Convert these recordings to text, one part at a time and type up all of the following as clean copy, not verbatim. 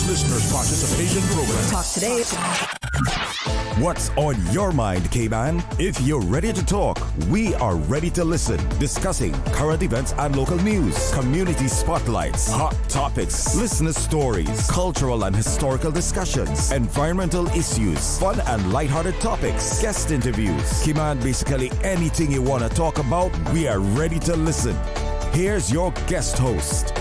listeners' participation program. Talk today. What's on your mind, Cayman? If you're ready to talk, we are ready to listen. Discussing current events and local news, community spotlights, hot topics, listener stories, cultural and historical discussions, environmental issues, fun and lighthearted topics, guest interviews. Cayman, basically anything you want to talk about, we are ready to listen. Here's your guest host.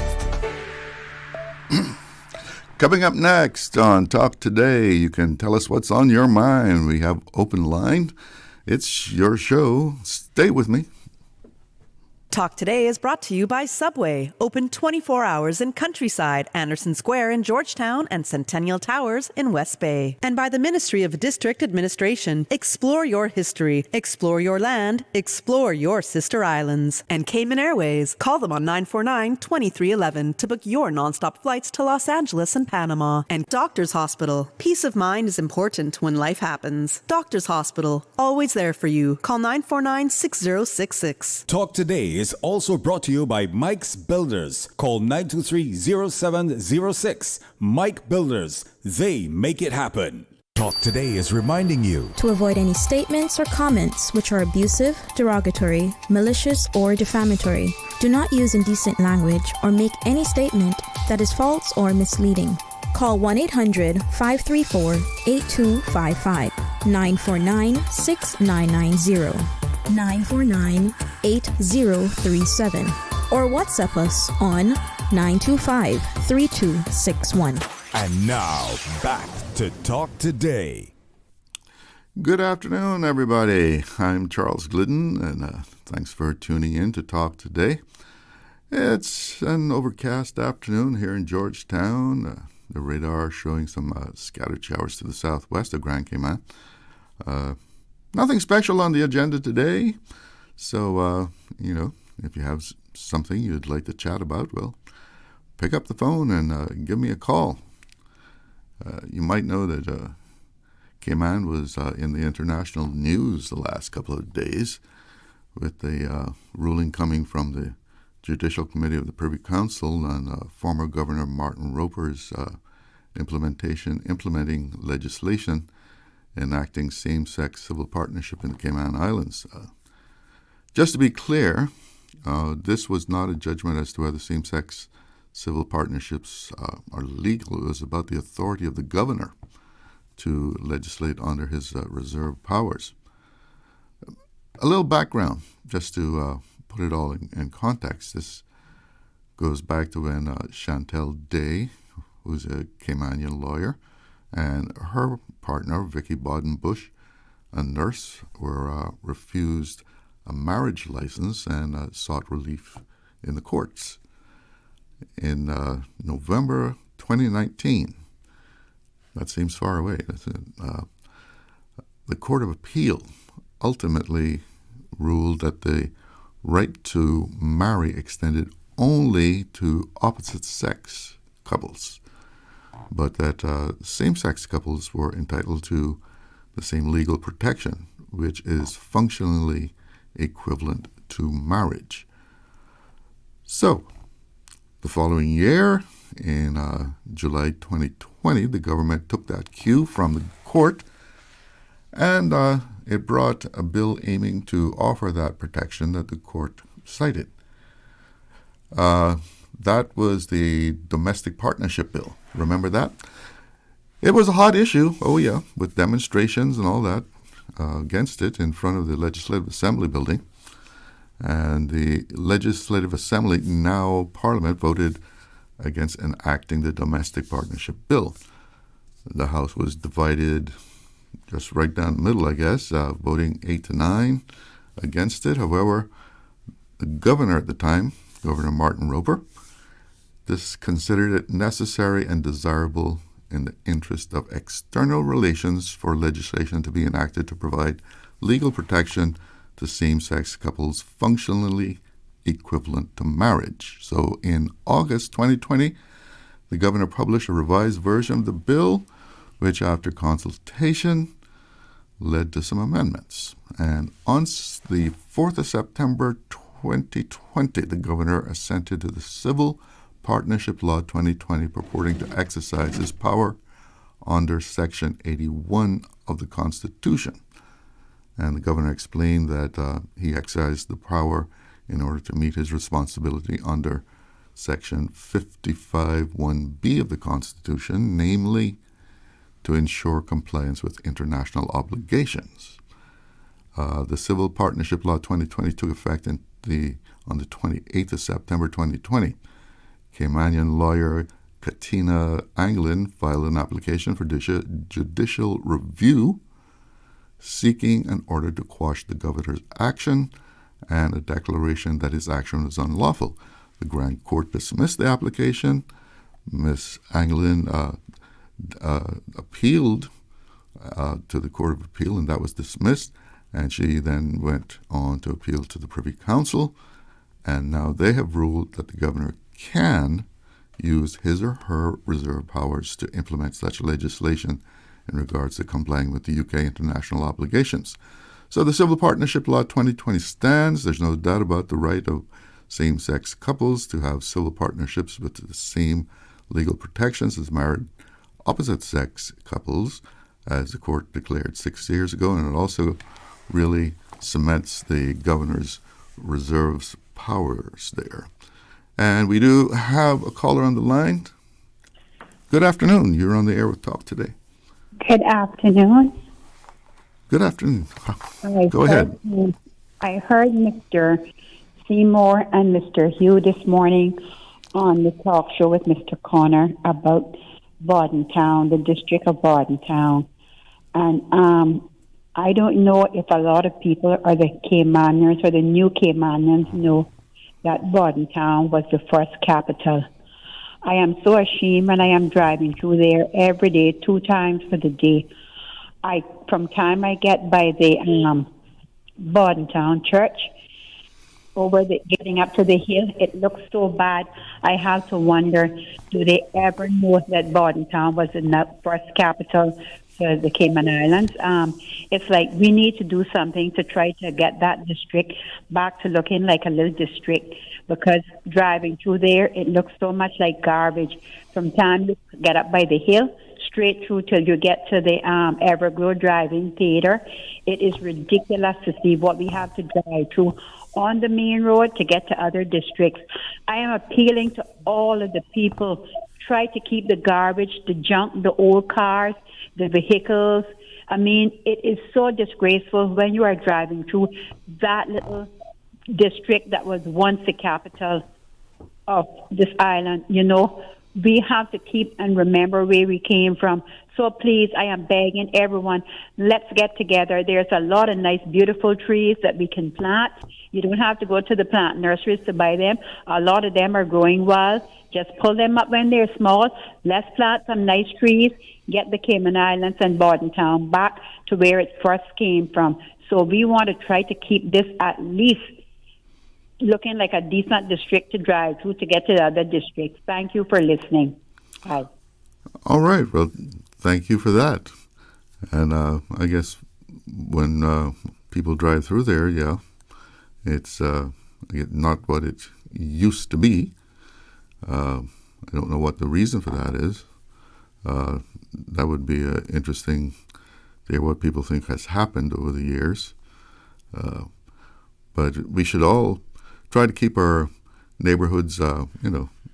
Coming up next on Talk Today, you can tell us what's on your mind. We have open line. It's your show. Stay with me. Talk Today is brought to you by Subway, open 24 hours in Countryside, Anderson Square in Georgetown, and Centennial Towers in West Bay. And by the Ministry of District Administration, explore your history, explore your land, explore your sister islands. And Cayman Airways, call them on 949-2311 to book your nonstop flights to Los Angeles and Panama. And Doctors Hospital, peace of mind is important when life happens. Doctors Hospital, always there for you. Call 949-6066. Talk Today is also brought to you by Mike's Builders. Call 923-0706. Mike Builders. They make it happen. Talk Today is reminding you to avoid any statements or comments which are abusive, derogatory, malicious, or defamatory. Do not use indecent language or make any statement that is false or misleading. Call 1-800-534-8255, 949-6990. 949-8037 or WhatsApp us on 925-3261. And now, back to Talk Today. Good afternoon, everybody. I'm Charles Glidden, and thanks for tuning in to Talk Today. It's an overcast afternoon here in Georgetown. The radar showing some scattered showers to the southwest of Grand Cayman. Nothing special on the agenda today, so, if you have something you'd like to chat about, well, pick up the phone and give me a call. You might know that Cayman was in the international news the last couple of days with the ruling coming from the Judicial Committee of the Privy Council on former Governor Martin Roper's implementing legislation enacting same-sex civil partnership in the Cayman Islands. Just to be clear, this was not a judgment as to whether same-sex civil partnerships are legal. It was about the authority of the governor to legislate under his reserved powers. A little background, just to put it all in context. This goes back to when Chantel Day, who's a Caymanian lawyer, and her partner, Vicky Bodden-Bush, a nurse, were refused a marriage license and sought relief in the courts. In November 2019, that seems far away, the Court of Appeal ultimately ruled that the right to marry extended only to opposite-sex couples, but that same-sex couples were entitled to the same legal protection, which is functionally equivalent to marriage. So, the following year, in July 2020, the government took that cue from the court, and it brought a bill aiming to offer that protection that the court cited. That was the Domestic Partnership Bill. Remember that? It was a hot issue, with demonstrations and all that against it in front of the Legislative Assembly building. And the Legislative Assembly, now Parliament, voted against enacting the Domestic Partnership Bill. The House was divided just right down the middle, I guess, voting 8-9 against it. However, the governor at the time, Governor Martin Roper, considered it necessary and desirable in the interest of external relations for legislation to be enacted to provide legal protection to same-sex couples functionally equivalent to marriage. So in August 2020, the governor published a revised version of the bill, which after consultation led to some amendments. And on the 4th of September 2020, the governor assented to the Civil Partnership Law 2020 purporting to exercise his power under Section 81 of the Constitution. And the governor explained that he exercised the power in order to meet his responsibility under Section 55(1)(b) of the Constitution, namely to ensure compliance with international obligations. The Civil Partnership Law 2020 took effect on the 28th of September 2020. Caymanian lawyer Katina Anglin filed an application for judicial review seeking an order to quash the governor's action and a declaration that his action was unlawful. The Grand Court dismissed the application. Ms. Anglin appealed to the Court of Appeal, and that was dismissed. And she then went on to appeal to the Privy Council, and now they have ruled that the governor can use his or her reserve powers to implement such legislation in regards to complying with the UK international obligations. So the Civil Partnership Law 2020 stands. There's no doubt about the right of same-sex couples to have civil partnerships with the same legal protections as married opposite-sex couples, as the court declared 6 years ago, and it also really cements the governor's reserves powers there. And we do have a caller on the line. Good afternoon. You're on the air with Talk Today. Good afternoon. Good afternoon. Go ahead. I heard Mr. Seymour and Mr. Hugh this morning on the talk show with Mr. Connor about Bordentown, the district of Bordentown. And I don't know if a lot of people or the Caymanians or the new Caymanians know that Bordentown was the first capital. I am so ashamed when I am driving through there every day, 2 times for the day. From time I get by the Bordentown church, getting up to the hill, it looks so bad. I have to wonder, do they ever know that Bordentown was the first capital for the Cayman Islands? It's like we need to do something to try to get that district back to looking like a little district, because driving through there, it looks so much like garbage. From time you get up by the hill, straight through till you get to the Everglow Driving Theater, it is ridiculous to see what we have to drive through on the main road to get to other districts. I am appealing to all of the people, try to keep the garbage, the junk, the old cars, the vehicles. I mean, it is so disgraceful when you are driving through that little district that was once the capital of this island. You know, we have to keep and remember where we came from. So please, I am begging everyone, let's get together. There's a lot of nice, beautiful trees that we can plant. You don't have to go to the plant nurseries to buy them. A lot of them are growing wild. Just pull them up when they're small. Let's plant some nice trees. Get the Cayman Islands and Bordentown back to where it first came from. So we want to try to keep this at least looking like a decent district to drive through to get to the other districts. Thank you for listening. Bye. All right. Well, thank you for that. And I guess when people drive through there, yeah, it's not what it used to be. I don't know what the reason for that is. That would be interesting to hear what people think has happened over the years. But we should all try to keep our neighborhoods,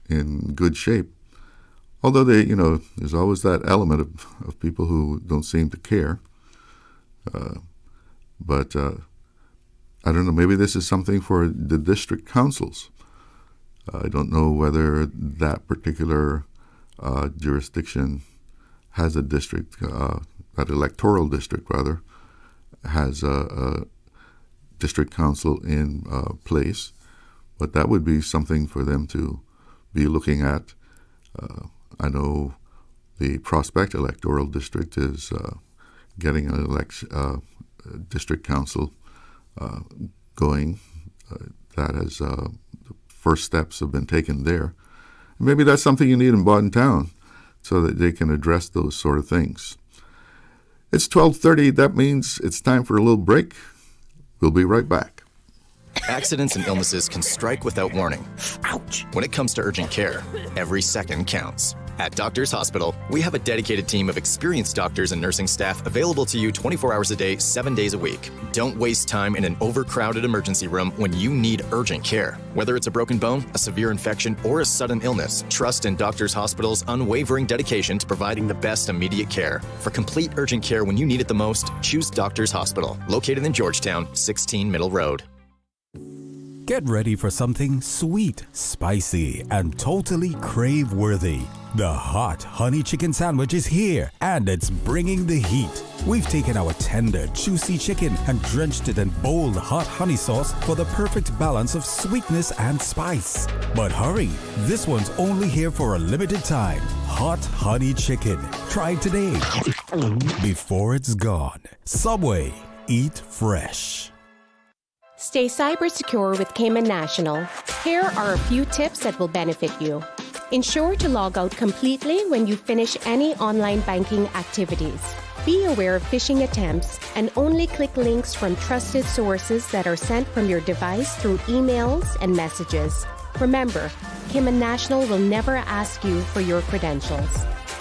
in good shape. Although there's always that element of people who don't seem to care. But I don't know, maybe this is something for the district councils. I don't know whether that particular jurisdiction has a district, that electoral district rather, has a district council in place. But that would be something for them to be looking at. I know the Prospect electoral district is getting an district council going. That has the first steps have been taken there. Maybe that's something you need in Bordentown so that they can address those sort of things. It's 12:30. That means it's time for a little break. We'll be right back. Accidents and illnesses can strike without warning. Ouch! When it comes to urgent care, every second counts. At Doctors Hospital, we have a dedicated team of experienced doctors and nursing staff available to you 24 hours a day, 7 days a week. Don't waste time in an overcrowded emergency room when you need urgent care. Whether it's a broken bone, a severe infection, or a sudden illness, trust in Doctors Hospital's unwavering dedication to providing the best immediate care. For complete urgent care when you need it the most, choose Doctors Hospital, located in Georgetown, 16 Middle Road. Get ready for something sweet, spicy, and totally crave-worthy. The hot honey chicken sandwich is here, and it's bringing the heat. We've taken our tender, juicy chicken and drenched it in bold hot honey sauce for the perfect balance of sweetness and spice. But hurry, this one's only here for a limited time. Hot honey chicken. Try it today before it's gone. Subway. Eat fresh. Stay cyber secure with Cayman National. Here are a few tips that will benefit you. Ensure to log out completely when you finish any online banking activities. Be aware of phishing attempts and only click links from trusted sources that are sent from your device through emails and messages. Remember, Cayman National will never ask you for your credentials.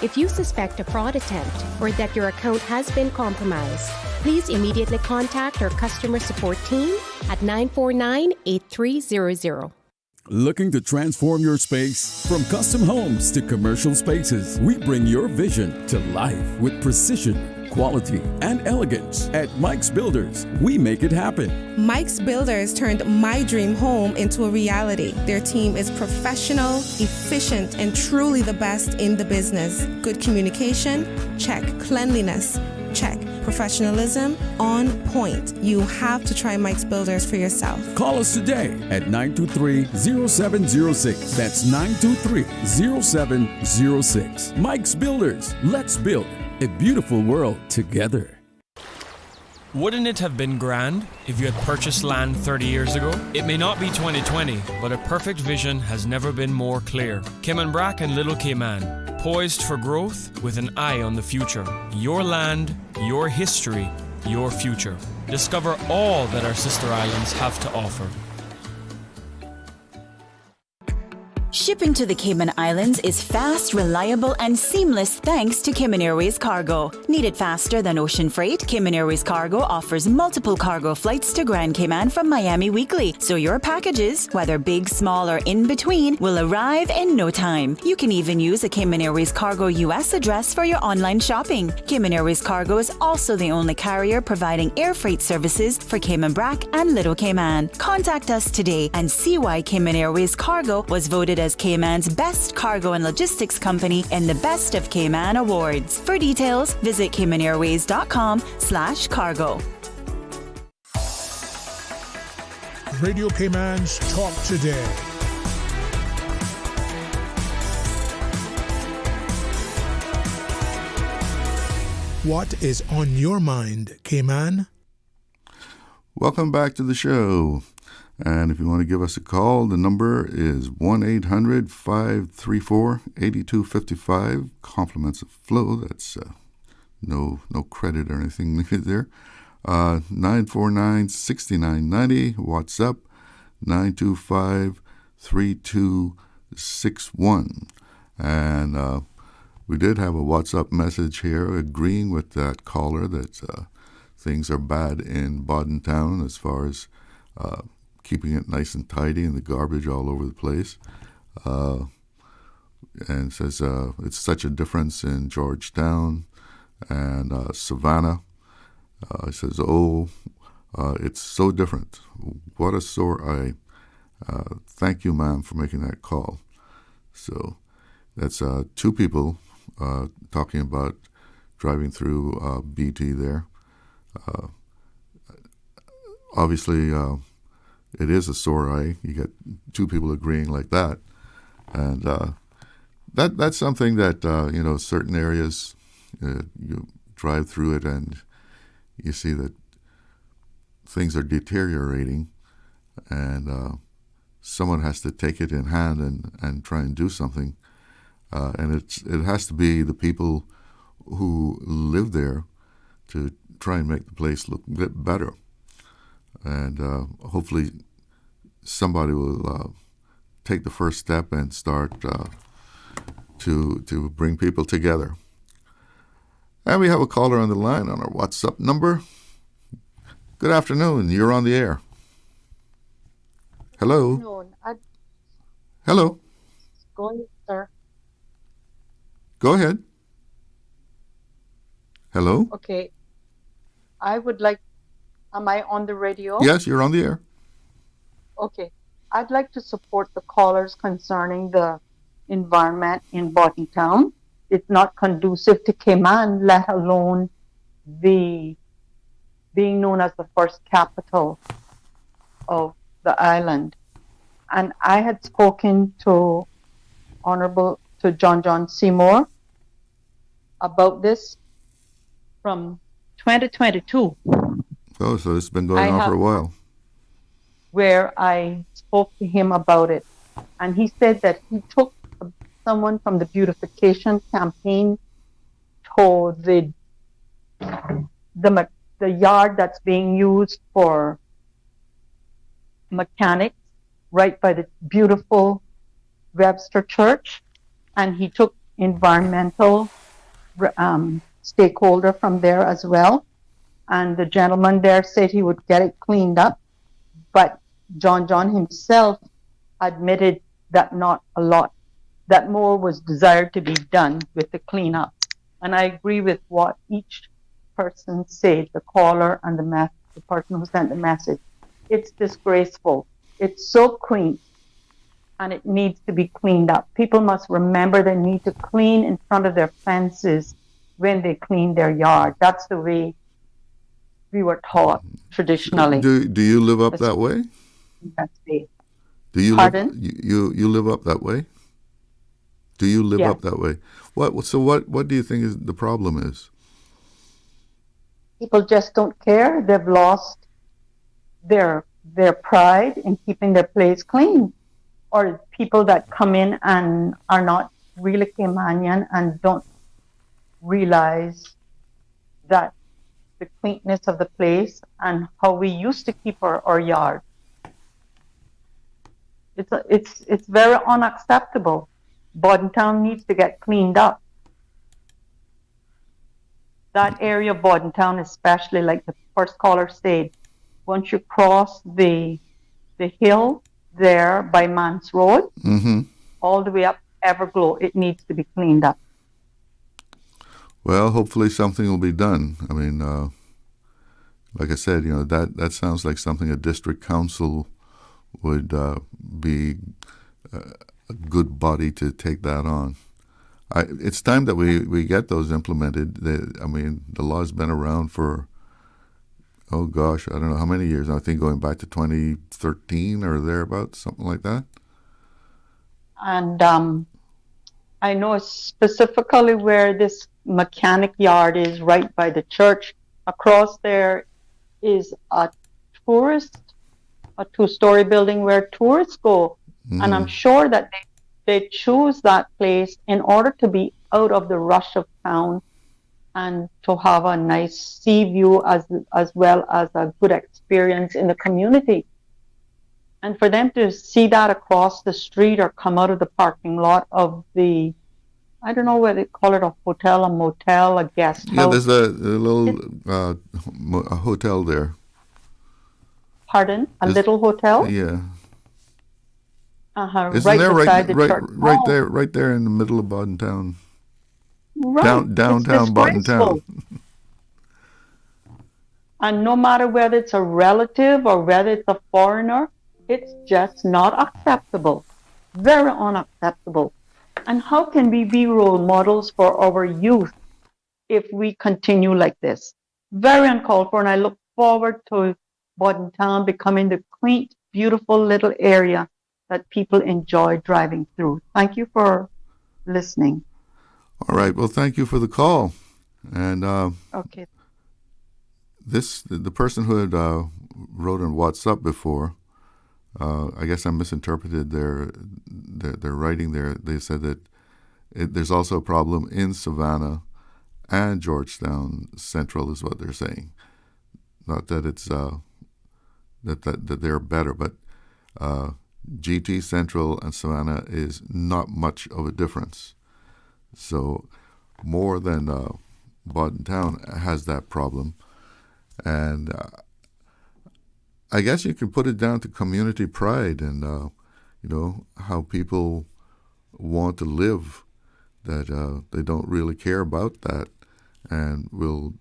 If you suspect a fraud attempt or that your account has been compromised, please immediately contact our customer support team at 949-8300. Looking to transform your space? From custom homes to commercial spaces, we bring your vision to life with precision, quality, and elegance. At Mike's Builders, we make it happen. Mike's Builders turned my dream home into a reality. Their team is professional, efficient, and truly the best in the business. Good communication? Check. Cleanliness? Check. Professionalism? On point. You have to try Mike's Builders for yourself. Call us today at 923-0706. That's 923-0706. Mike's Builders. Let's build a beautiful world together. Wouldn't it have been grand if you had purchased land 30 years ago? It may not be 2020, but a perfect vision has never been more clear. Cayman Brac and Little Cayman, poised for growth with an eye on the future. Your land, your history, your future. Discover all that our sister islands have to offer. Shipping to the Cayman Islands is fast, reliable, and seamless thanks to Cayman Airways Cargo. Need it faster than ocean freight? Cayman Airways Cargo offers multiple cargo flights to Grand Cayman from Miami weekly, so your packages, whether big, small, or in between, will arrive in no time. You can even use a Cayman Airways Cargo US address for your online shopping. Cayman Airways Cargo is also the only carrier providing air freight services for Cayman Brac and Little Cayman. Contact us today and see why Cayman Airways Cargo was voted as Cayman's best cargo and logistics company in the Best of Cayman Awards. For details, visit CaymanAirways.com/cargo. Radio Cayman's Talk Today. What is on your mind, Cayman? Welcome back to the show. And if you want to give us a call, the number is 1-800-534-8255. Compliments of Flow. That's no credit or anything needed there. 949-6990. WhatsApp 925-3261. And we did have a WhatsApp message here agreeing with that caller that things are bad in Bodden Town as far as keeping it nice and tidy and the garbage all over the place. And says it's such a difference in Georgetown and Savannah. He says, it's so different. What a sore eye. Thank you, ma'am, for making that call. So that's two people talking about driving through BT there. Obviously, it is a sore eye. You get two people agreeing like that. And that's something that, certain areas, you drive through it and you see that things are deteriorating and someone has to take it in hand and try and do something. And it has to be the people who live there to try and make the place look a bit better. And hopefully somebody will take the first step and start to bring people together. And we have a caller on the line on our WhatsApp number. Good afternoon. You're on the air. Hello. Good afternoon. Hello. Go ahead, sir. Go ahead. Hello. Okay. I would like. Am I on the radio? Yes, you're on the air. Okay. I'd like to support the callers concerning the environment in Bordentown. It's not conducive to Cayman, let alone being known as the first capital of the island. And I had spoken to John Seymour about this from 2022. Oh, so it's been going on for a while. Where I spoke to him about it. And he said that he took someone from the beautification campaign to the yard that's being used for mechanics right by the beautiful Webster Church, and he took environmental stakeholder from there as well, and the gentleman there said he would get it cleaned up, but John himself admitted that not a lot, that more was desired to be done with the cleanup. And I agree with what each person said, the caller and the person who sent the message. It's disgraceful. It's so quaint, and it needs to be cleaned up. People must remember they need to clean in front of their fences when they clean their yard. That's the way we were taught traditionally. Do you live up that way? That's it. Do you Pardon? You live up that way? Do you live Yes. up that way? What do you think is the problem is? People just don't care. They've lost their pride in keeping their place clean. Or people that come in and are not really Caymanian and don't realize that the quaintness of the place and how we used to keep our yard. It's very unacceptable. Bordentown needs to get cleaned up. That area of Bordentown, especially, like the first caller said, once you cross the hill there by Mans Road, all the way up Everglow, it needs to be cleaned up. Well, hopefully something will be done. I mean, like I said, that sounds like something a district council would be a good body to take that on. It's time that we get those implemented. The law's been around for, oh gosh, I don't know how many years. I think going back to 2013 or thereabouts, something like that. And I know specifically where this mechanic yard is, right by the church. Across there is a two-story building where tourists go. And I'm sure that they choose that place in order to be out of the rush of town and to have a nice sea view as well as a good experience in the community. And for them to see that across the street or come out of the parking lot of the, I don't know whether they call it a hotel, a motel, a guest house. Yeah, there's a little a hotel there. Pardon? A little hotel? Yeah. Isn't right there beside the church? right there in the middle of Bordentown. Right. Downtown Bordentown. And no matter whether it's a relative or whether it's a foreigner, it's just not acceptable. Very unacceptable. And how can we be role models for our youth if we continue like this? Very uncalled for, and I look forward to Bordentown becoming the quaint, beautiful little area that people enjoy driving through. Thank you for listening. All right. Well, thank you for the call. And okay. The person who had wrote on WhatsApp before, I guess I misinterpreted their writing there. They said that there's also a problem in Savannah and Georgetown Central, is what they're saying. Not that it's that they're better, but GT Central and Savannah is not much of a difference. So more than Bodden Town has that problem. And I guess you can put it down to community pride and, how people want to live, that they don't really care about that and will...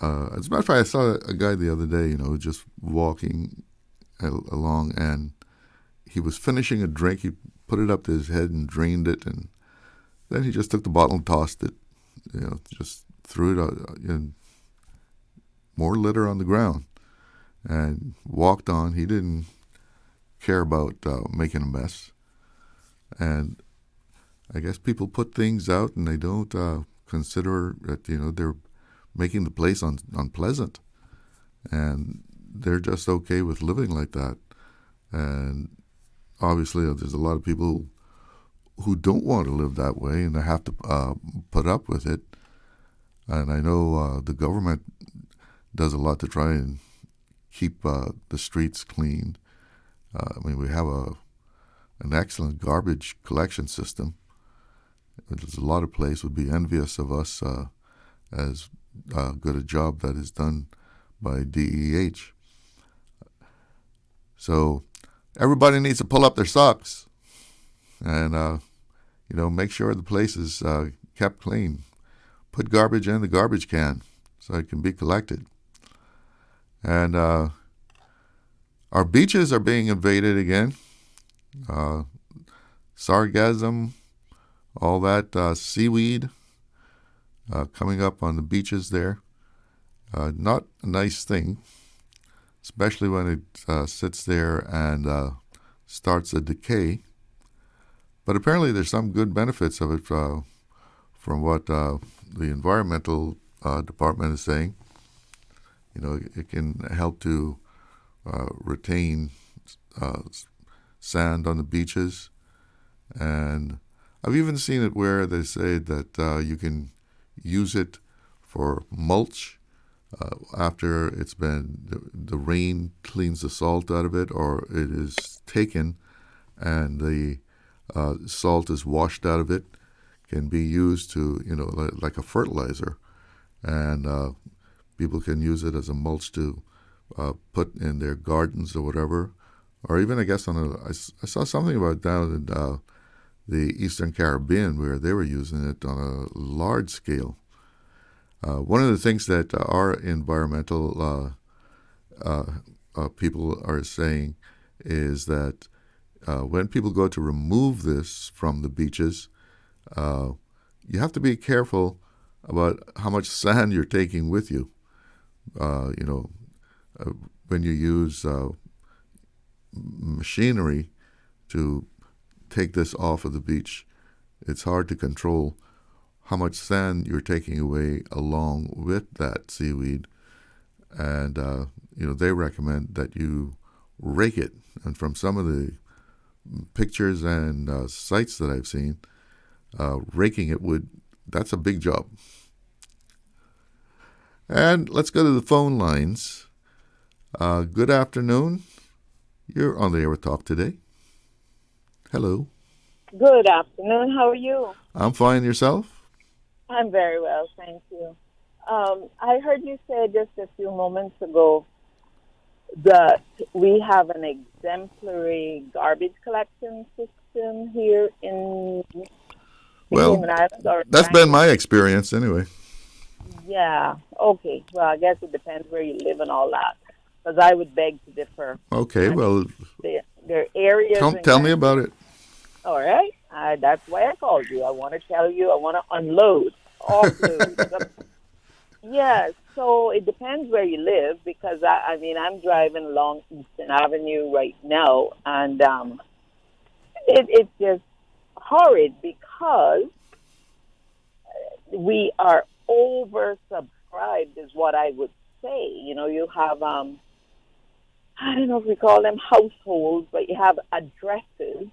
as a matter of fact, I saw a guy the other day, just walking along, and he was finishing a drink. He put it up to his head and drained it, and then he just took the bottle and tossed it, just threw it out, and more litter on the ground, and walked on. He didn't care about making a mess. And I guess people put things out and they don't consider that, they're making the place unpleasant. And they're just okay with living like that. And obviously there's a lot of people who don't want to live that way, and they have to put up with it. And I know the government does a lot to try and keep the streets clean. We have an excellent garbage collection system. There's a lot of places would be envious of us as good a job that is done by DEH. So everybody needs to pull up their socks and make sure the place is kept clean. Put garbage in the garbage can so it can be collected. And our beaches are being invaded again. Sargassum, all that seaweed coming up on the beaches there. Not a nice thing, especially when it sits there and starts to decay. But apparently there's some good benefits of it from what the environmental department is saying. It can help to retain sand on the beaches. And I've even seen it where they say that you can use it for mulch after it's been, the rain cleans the salt out of it, or it is taken and the salt is washed out of it, can be used to, like a fertilizer. And people can use it as a mulch to put in their gardens or whatever. Or even, I guess, I saw something about down in the Eastern Caribbean where they were using it on a large scale. One of the things that our environmental people are saying is that when people go to remove this from the beaches, you have to be careful about how much sand you're taking with you. When you use machinery to take this off of the beach, it's hard to control how much sand you're taking away along with that seaweed. And, they recommend that you rake it. And from some of the pictures and sites that I've seen, raking it that's a big job. And let's go to the phone lines. Good afternoon. You're on the air with Talk Today. Hello. Good afternoon. How are you? I'm fine. Yourself? I'm very well, thank you. I heard you say just a few moments ago that we have an exemplary garbage collection system here in Cayman Islands. That's been my experience anyway. Yeah. Okay. Well, I guess it depends where you live and all that. Because I would beg to differ. Okay. Well, there are areas. Tell me about it. All right. That's why I called you. I want to tell you. I want to unload, offload. Yeah. So it depends where you live, because I'm driving along Eastern Avenue right now, and it's just horrid because we are oversubscribed, is what I would say. You have I don't know if we call them households, but you have addresses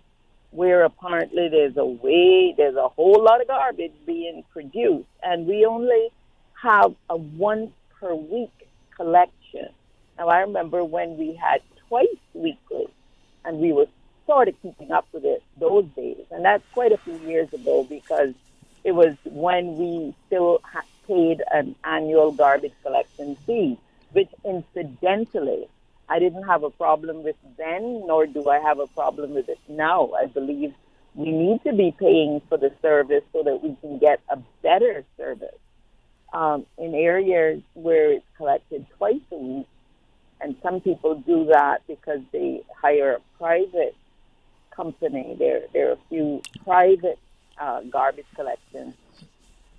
where apparently there's a whole lot of garbage being produced, and we only have a once per week collection. Now, I remember when we had twice weekly, and we were sort of keeping up with it those days. And that's quite a few years ago, because it was when we still paid an annual garbage collection fee, which incidentally, I didn't have a problem with then, nor do I have a problem with it now. I believe we need to be paying for the service so that we can get a better service. In areas where it's collected twice a week, and some people do that because they hire a private company. There are a few private garbage collection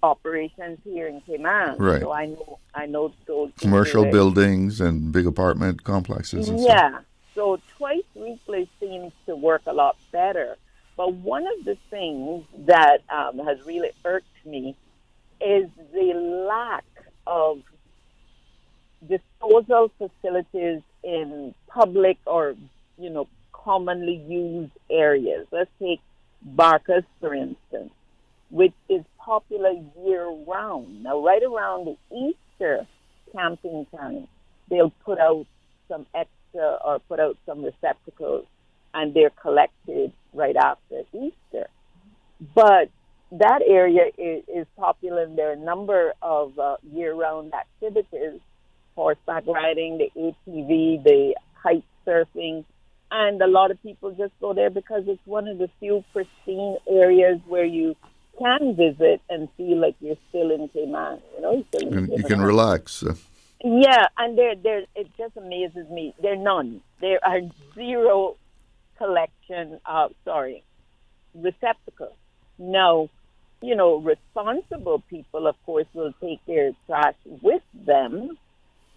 operations here in Cayman. Right. So I know those Commercial people buildings and big apartment complexes and stuff. Yeah. So twice weekly seems to work a lot better. But one of the things that has really irked me is the lack of disposal facilities in public or, commonly used areas. Let's take Barcas, for instance, which is popular year-round. Now, right around the Easter camping time, they'll put out some extra or put out some receptacles, and they're collected right after Easter. But that area is popular, and there are a number of year-round activities: horseback riding, the ATV, the kite surfing, and a lot of people just go there because it's one of the few pristine areas where you can visit and feel like you're still in Cayman. You can relax. Yeah, and it just amazes me. There are none. There are zero collection, receptacles. Now, responsible people, of course, will take their trash with them,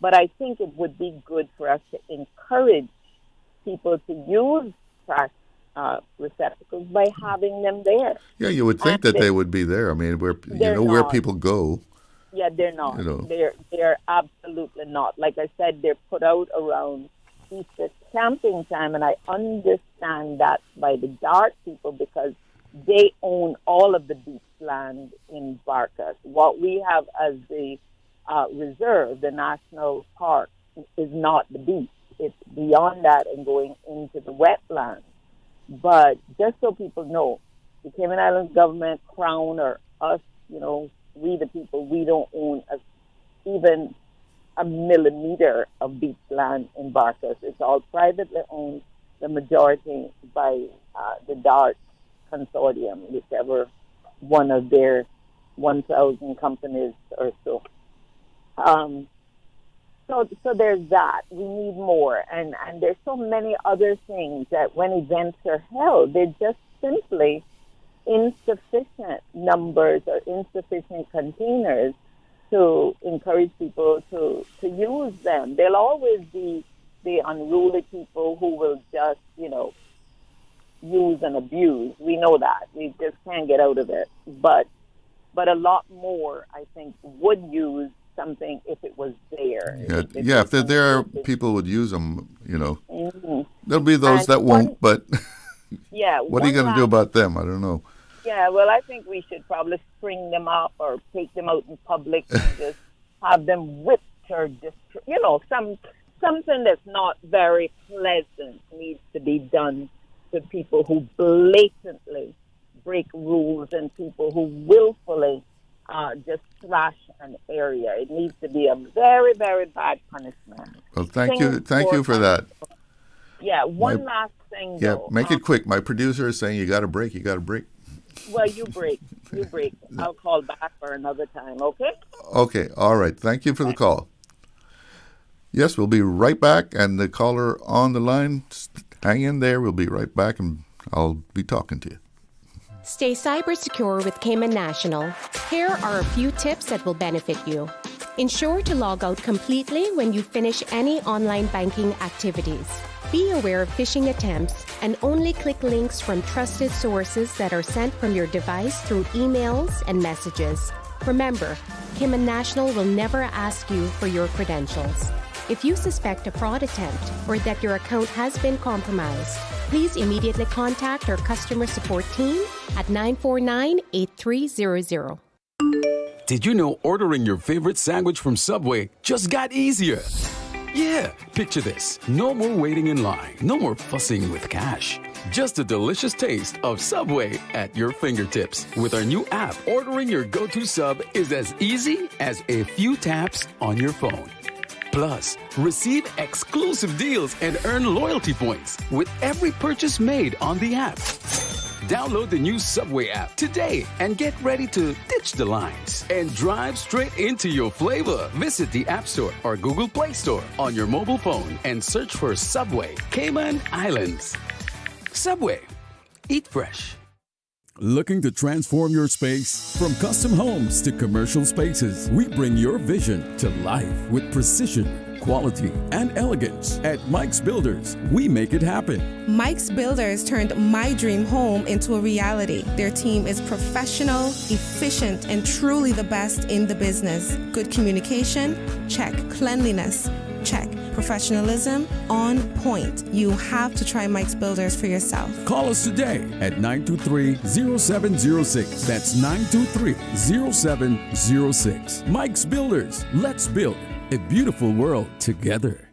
but I think it would be good for us to encourage people to use trash receptacles by having them there. Yeah, you would think that they would be there. I mean, where people go. Yeah, they're not. They're absolutely not. Like I said, they're put out around Easter camping time, and I understand that by the Dart people because they own all of the beach land in Barcas. What we have as the reserve, the national park, is not the beach. It's beyond that and going into the wetlands. But just so people know, the Cayman Islands government, Crown, or us, we the people, we don't own even a millimeter of beach land in Barcas. It's all privately owned, the majority by the DART consortium, whichever one of their 1,000 companies or so. So there's that. We need more. And there's so many other things that when events are held, they're just simply insufficient numbers or insufficient containers to encourage people to use them. There'll always be the unruly people who will just, use and abuse. We know that. We just can't get out of it. But a lot more, I think, would use something if it was there. If they're there, people would use them, Mm-hmm. There'll be those that won't, but what are you going to do about them? I don't know. Yeah, well, I think we should probably string them up or take them out in public and just have them whipped or just, something that's not very pleasant needs to be done to people who blatantly break rules and people who willfully just trash an area. It needs to be a very, very bad punishment. Well, thank you for that. Yeah, last thing. Yeah, though, make it quick. My producer is saying you got to break. Well, you break. I'll call back for another time, okay? Okay, all right. Thank you for the call. Yes, we'll be right back. And the caller on the line, hang in there. We'll be right back, and I'll be talking to you. Stay cyber secure with Cayman National. Here are a few tips that will benefit you. Ensure to log out completely when you finish any online banking activities. Be aware of phishing attempts and only click links from trusted sources that are sent from your device through emails and messages. Remember, Cayman National will never ask you for your credentials. If you suspect a fraud attempt or that your account has been compromised, please immediately contact our customer support team at 949-8300. Did you know ordering your favorite sandwich from Subway just got easier? Yeah, picture this. No more waiting in line. No more fussing with cash. Just a delicious taste of Subway at your fingertips. With our new app, ordering your go-to sub is as easy as a few taps on your phone. Plus, receive exclusive deals and earn loyalty points with every purchase made on the app. Download the new Subway app today and get ready to ditch the lines and drive straight into your flavor. Visit the App Store or Google Play Store on your mobile phone and search for Subway Cayman Islands. Subway. Eat fresh. Looking to transform your space? From custom homes to commercial spaces, we bring your vision to life with precision, quality, and elegance. At Mike's Builders, we make it happen. Mike's Builders turned my dream home into a reality. Their team is professional, efficient, and truly the best in the business. Good communication? Check. Cleanliness? Check. Professionalism? On point. You have to try Mike's Builders for yourself. Call us today at 923-0706. That's 923-0706. Mike's Builders. Let's build a beautiful world together.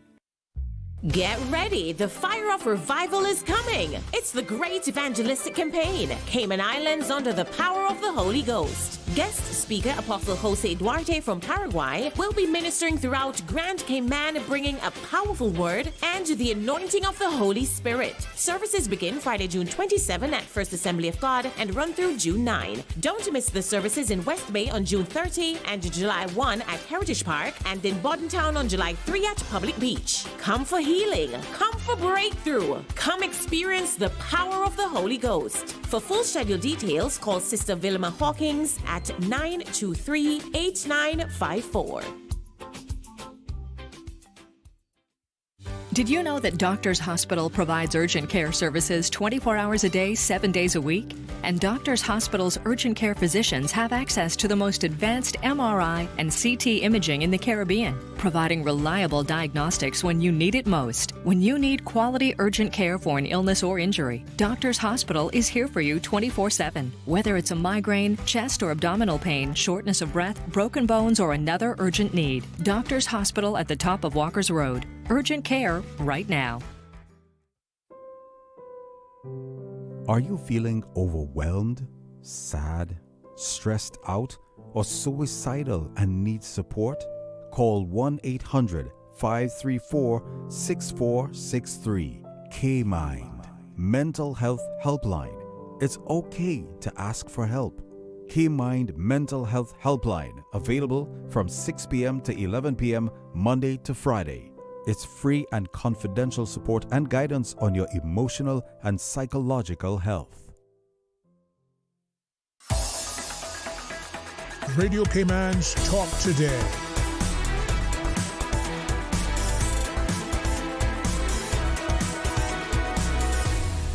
Get ready, the fire of revival is coming. It's the great evangelistic campaign, Cayman Islands under the power of the Holy Ghost. Guest speaker Apostle Jose Duarte from Paraguay will be ministering throughout Grand Cayman, bringing a powerful word and the anointing of the Holy Spirit. Services begin Friday, June 27 at First Assembly of God and run through June 9. Don't miss the services in West Bay on June 30 and July 1 at Heritage Park and in Bordentown on July 3 at Public Beach. Come for healing. Come for breakthrough. Come experience the power of the Holy Ghost. For full schedule details, call Sister Vilma Hawkins at 923-8954. Did you know that Doctors Hospital provides urgent care services 24 hours a day, 7 days a week? And Doctors Hospital's urgent care physicians have access to the most advanced MRI and CT imaging in the Caribbean, providing reliable diagnostics when you need it most. When you need quality urgent care for an illness or injury, Doctors Hospital is here for you 24/7. Whether it's a migraine, chest or abdominal pain, shortness of breath, broken bones, or another urgent need, Doctors Hospital at the top of Walker's Road. Urgent care right now. Are you feeling overwhelmed, sad, stressed out, or suicidal and need support? Call 1-800-534-6463. K-Mind, Mental Health Helpline. It's okay to ask for help. K-Mind Mental Health Helpline, available from 6 p.m. to 11 p.m. Monday to Friday. It's free and confidential support and guidance on your emotional and psychological health. Radio Cayman's Talk Today.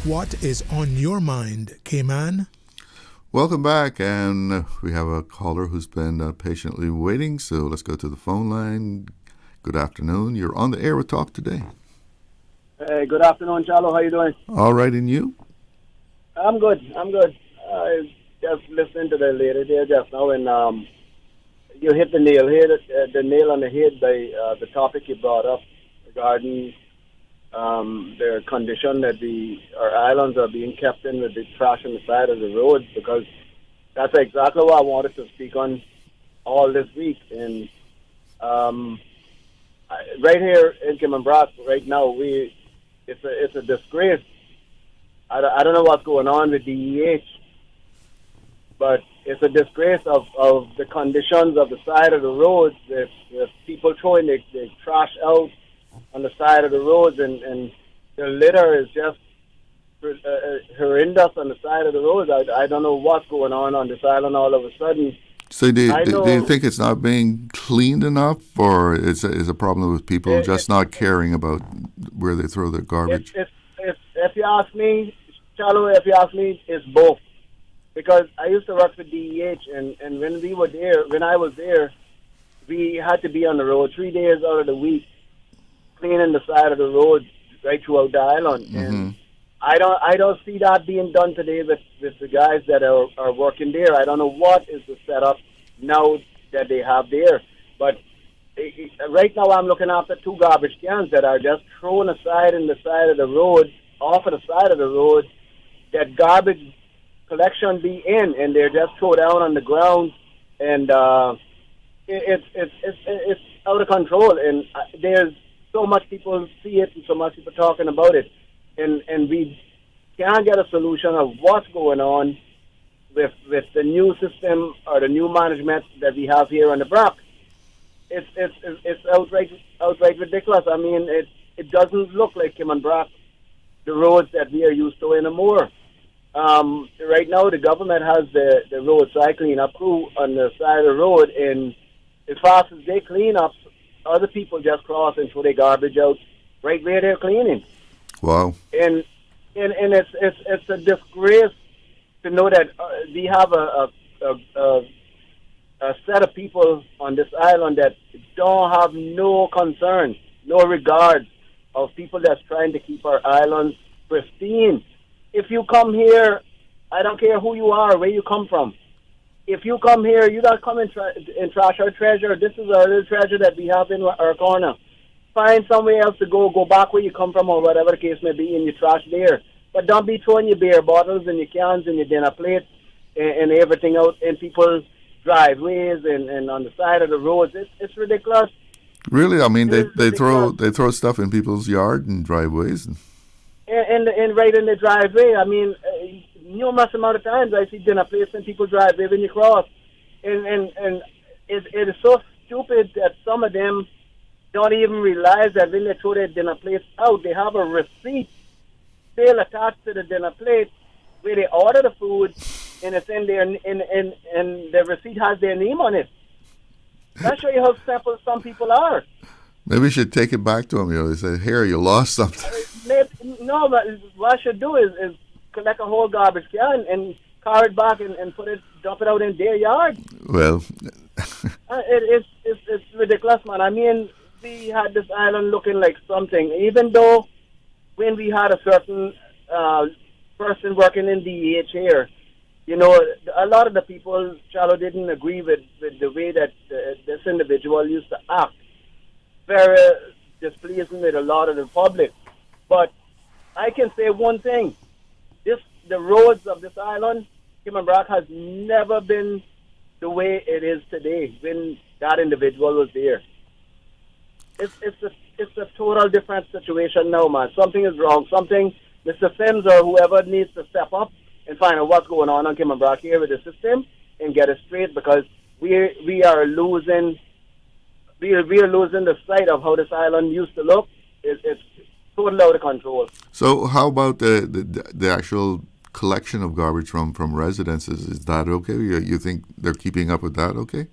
What is on your mind, Cayman? Welcome back, and we have a caller who's been patiently waiting, so let's go to the phone line. Good afternoon. You're on the air with Talk Today. Hey, good afternoon, Charlo. How you doing? All right, and you? I'm good. I just listened to the lady there just now, and you hit the nail on the head by the topic you brought up regarding their condition that our islands are being kept in with the trash on the side of the roads, because that's exactly what I wanted to speak on all this week. And right here in Cayman right now, it's a disgrace. I don't know what's going on with DEH, but it's a disgrace of the conditions of the side of the roads. If people throwing their trash out on the side of the roads, and the litter is just horrendous on the side of the roads. I don't know what's going on this island all of a sudden. So do you think it's not being cleaned enough, or is a problem with people just not caring about where they throw their garbage? If you ask me, Charlo, it's both. Because I used to work for DEH, and when I was there, we had to be on the road 3 days out of the week, cleaning the side of the road right throughout the island. Mm-hmm. And I don't see that being done today with the guys that are working there. I don't know what is the setup now that they have there, but right now I'm looking after 2 garbage cans that are just thrown aside in the side of the road, off of the side of the road, that garbage collection be in, and they're just thrown down on the ground, and it's out of control, and there's so much people see it and so much people talking about it, and we can't get a solution of what's going on with the new system or the new management that we have here on the Brock. It's outright ridiculous. I mean, it doesn't look like Cayman Brock, the roads that we are used to anymore. Right now, the government has the roadside cleanup crew on the side of the road, and as fast as they clean up, other people just cross and throw their garbage out right where they're cleaning. Wow. And it's a disgrace to know that we have a set of people on this island that don't have no concern, no regard of people that's trying to keep our islands pristine. If you come here, I don't care who you are, where you come from. If you come here, you don't come and trash our treasure. This is our little treasure that we have in our corner. Find somewhere else to go back where you come from or whatever the case may be, and you trash there. But don't be throwing your beer bottles and your cans and your dinner plates and everything out in people's driveways and on the side of the roads. It's ridiculous. Really? I mean, they throw stuff in people's yard and driveways. And right in the driveway. I mean, numerous amount of times I see dinner plates in people's driveway when you cross. And it is so stupid that some of them don't even realize that when they throw their dinner plates out, they have a receipt still attached to the dinner plate where they order the food, and it's in there, and the receipt has their name on it. That shows you how simple some people are. Maybe we should take it back to them. They say, "Here, you lost something." No, but what I should do is collect a whole garbage can and carry it back and dump it out in their yard. Well, it's ridiculous, man. I mean, we had this island looking like something, even though when we had a certain person working in DEH here, a lot of the people, Charlo, didn't agree with the way that this individual used to act. Very displeasing with a lot of the public. But I can say one thing. The roads of this island, Cayman Brock, has never been the way it is today when that individual was there. It's a total different situation now, man. Something is wrong. Mr. Sims or whoever needs to step up and find out what's going on Cayman Brock here with the system and get it straight, because we are losing the sight of how this island used to look. It's totally out of control. So how about the actual collection of garbage from residences? Is that okay? You think they're keeping up with that okay?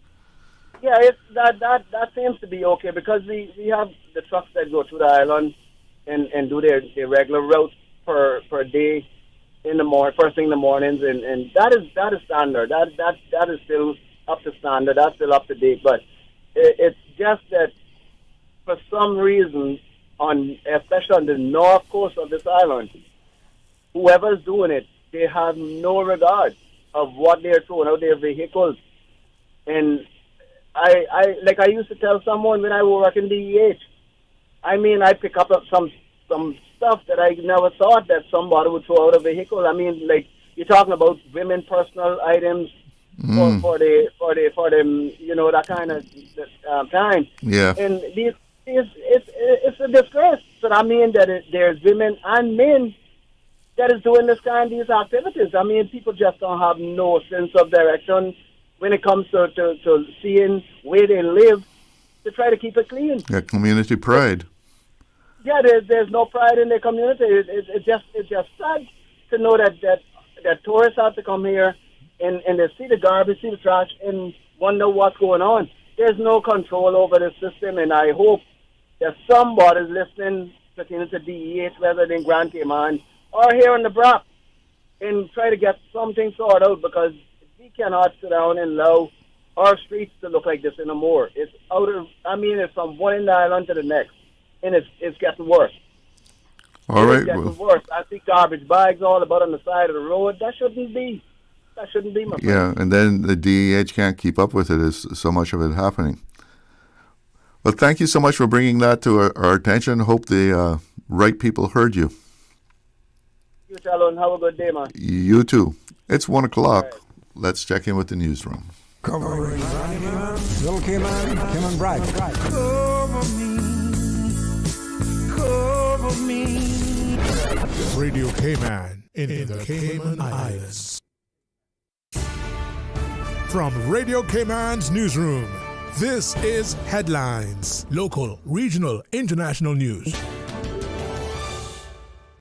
Yeah, that seems to be okay, because we have the trucks that go through the island and do their regular routes per day in the morning, first thing in the mornings, and that is standard. That is still up to standard. That's still up to date. But it's just that for some reason, especially on the north coast of this island, whoever's doing it, they have no regard of what they're throwing out their vehicles. And I used to tell someone when I work in DEH, I mean, I pick up some stuff that I never thought that somebody would throw out a vehicle. I mean, like, you're talking about women personal items for them, that kind of time. Yeah. And it's a disgrace. But I mean that there's women and men that is doing these activities. I mean, people just don't have no sense of direction when it comes to seeing where they live to try to keep it clean. Yeah, community pride. Yeah, there's no pride in their community. It's just sad to know that tourists have to come here and they see the garbage, see the trash, and wonder what's going on. There's no control over the system, and I hope that somebody's listening to DEH, whether in Grand Cayman or here in the Brock, and try to get something sorted out, because we cannot sit down and allow our streets to look like this anymore. It's it's from one end of the island to the next, and it's getting worse. All right. It's getting worse. I see garbage bags all about on the side of the road. That shouldn't be, my friend. Yeah, and then the DEH can't keep up with it. There's so much of it happening. Well, thank you so much for bringing that to our attention. Hope the right people heard you. You tell and have a good day, man. You too. It's 1 o'clock. Right. Let's check in with the newsroom. Covering Little Cayman, Cayman Bragg. Cover me. Radio Cayman in the Cayman Islands. From Radio Cayman's newsroom, this is Headlines. Local, regional, international news.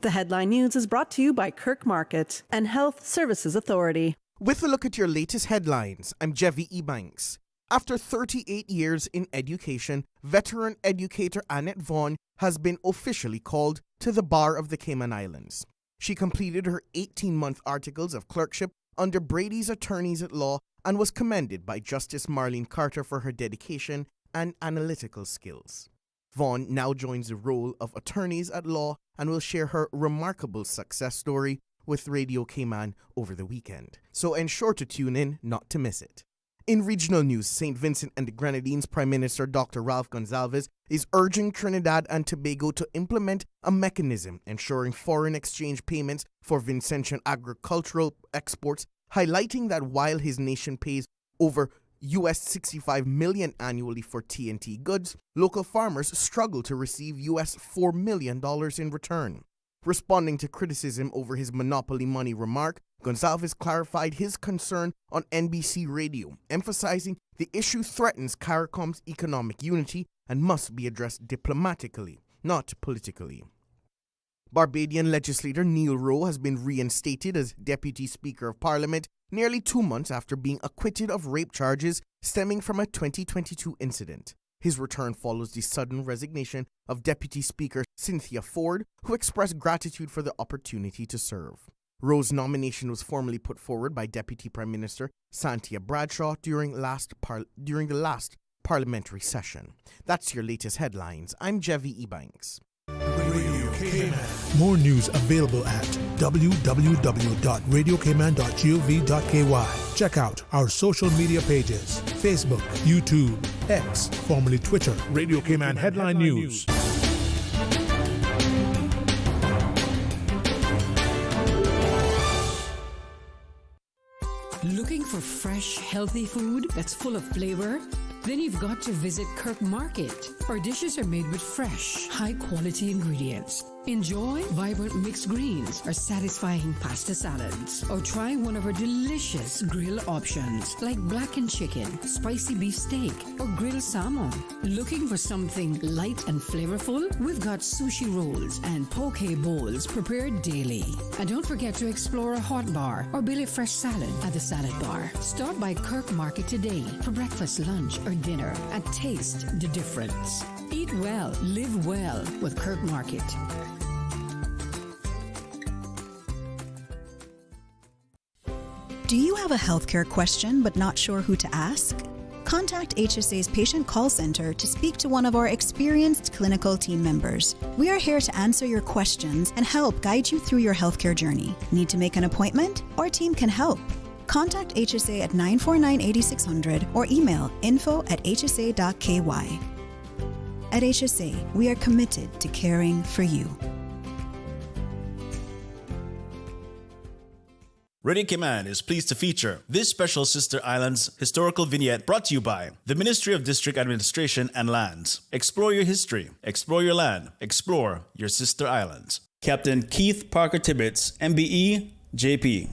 The Headline News is brought to you by Kirk Market and Health Services Authority. With a look at your latest headlines, I'm Jevi Ebanks. After 38 years in education, veteran educator Annette Vaughn has been officially called to the bar of the Cayman Islands. She completed her 18-month articles of clerkship under Brady's Attorneys at Law and was commended by Justice Marlene Carter for her dedication and analytical skills. Vaughn now joins the role of Attorneys at Law and will share her remarkable success story with Radio Cayman over the weekend. So ensure to tune in not to miss it. In regional news, St. Vincent and the Grenadines Prime Minister Dr. Ralph Gonsalves is urging Trinidad and Tobago to implement a mechanism ensuring foreign exchange payments for Vincentian agricultural exports, highlighting that while his nation pays over US $65 million annually for TNT goods, local farmers struggle to receive US $4 million in return. Responding to criticism over his monopoly money remark, Gonsalves clarified his concern on NBC Radio, emphasizing the issue threatens CARICOM's economic unity and must be addressed diplomatically, not politically. Barbadian legislator Neil Rowe has been reinstated as Deputy Speaker of Parliament nearly 2 months after being acquitted of rape charges stemming from a 2022 incident. His return follows the sudden resignation of Deputy Speaker Cynthia Ford, who expressed gratitude for the opportunity to serve. Rowe's nomination was formally put forward by Deputy Prime Minister Santia Bradshaw during the last parliamentary session. That's your latest headlines. I'm Jevi Ebanks. Radio Cayman. More news available at www.radiocayman.gov.ky. Check out our social media pages: Facebook, YouTube, X, formerly Twitter, Radio Cayman Headline News. Looking for fresh, healthy food that's full of flavor? Then you've got to visit Kirk Market. Our dishes are made with fresh, high-quality ingredients. Enjoy vibrant mixed greens or satisfying pasta salads. Or try one of our delicious grill options like blackened chicken, spicy beef steak, or grilled salmon. Looking for something light and flavorful? We've got sushi rolls and poke bowls prepared daily. And don't forget to explore a hot bar or Billy Fresh salad at the salad bar. Stop by Kirk Market today for breakfast, lunch, or dinner and taste the difference. Eat well, live well with Kirk Market. Do you have a healthcare question but not sure who to ask? Contact HSA's Patient Call Center to speak to one of our experienced clinical team members. We are here to answer your questions and help guide you through your healthcare journey. Need to make an appointment? Our team can help. Contact HSA at 949-8600 or email info@hsa.ky. At HSA, we are committed to caring for you. Radio Cayman is pleased to feature this special Sister Islands historical vignette brought to you by the Ministry of District Administration and Lands. Explore your history, explore your land, explore your Sister Islands. Captain Keith Parker Tibbetts, MBE, JP.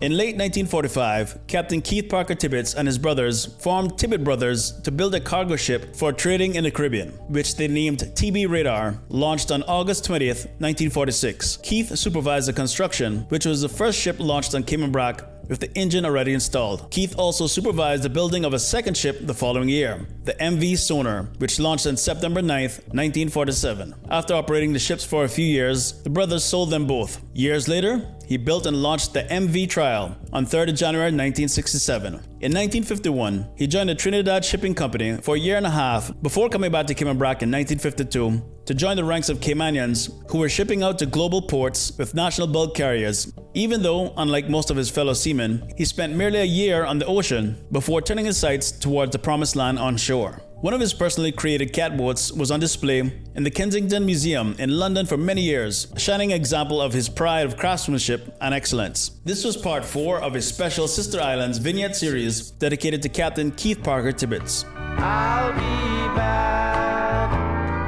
In late 1945, Captain Keith Parker Tibbetts and his brothers formed Tibbett Brothers to build a cargo ship for trading in the Caribbean, which they named TB Radar, launched on August 20th, 1946. Keith supervised the construction, which was the first ship launched on Cayman Brac with the engine already installed. Keith also supervised the building of a second ship the following year, the MV Sonar, which launched on September 9th, 1947. After operating the ships for a few years, the brothers sold them both. Years later, he built and launched the MV Trial on 3rd of January 1967. In 1951, he joined the Trinidad Shipping Company for a year and a half before coming back to Cayman Brac in 1952 to join the ranks of Caymanians who were shipping out to global ports with national bulk carriers even though, unlike most of his fellow seamen, he spent merely a year on the ocean before turning his sights towards the promised land on shore. One of his personally created catboats was on display in the Kensington Museum in London for many years, a shining example of his pride of craftsmanship and excellence. This was part 4 of his special Sister Islands vignette series dedicated to Captain Keith Parker Tibbets. I'll be back.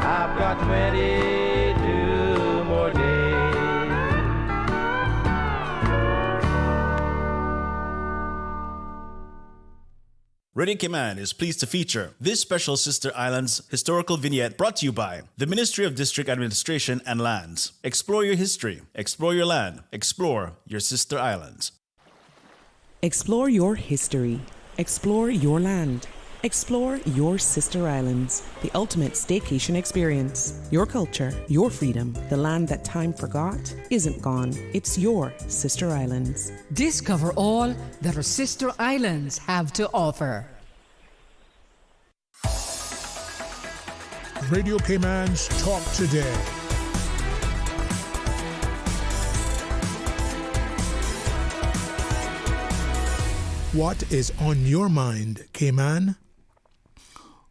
I've got 22 more days. Radio Cayman is pleased to feature this special Sister Islands historical vignette brought to you by the Ministry of District Administration and Lands. Explore your history, explore your land, explore your Sister Islands. Explore your history, explore your land, explore your Sister Islands, the ultimate staycation experience. Your culture, your freedom, the land that time forgot isn't gone. It's your Sister Islands. Discover all that our Sister Islands have to offer. Radio Cayman's Talk Today. What is on your mind, Cayman?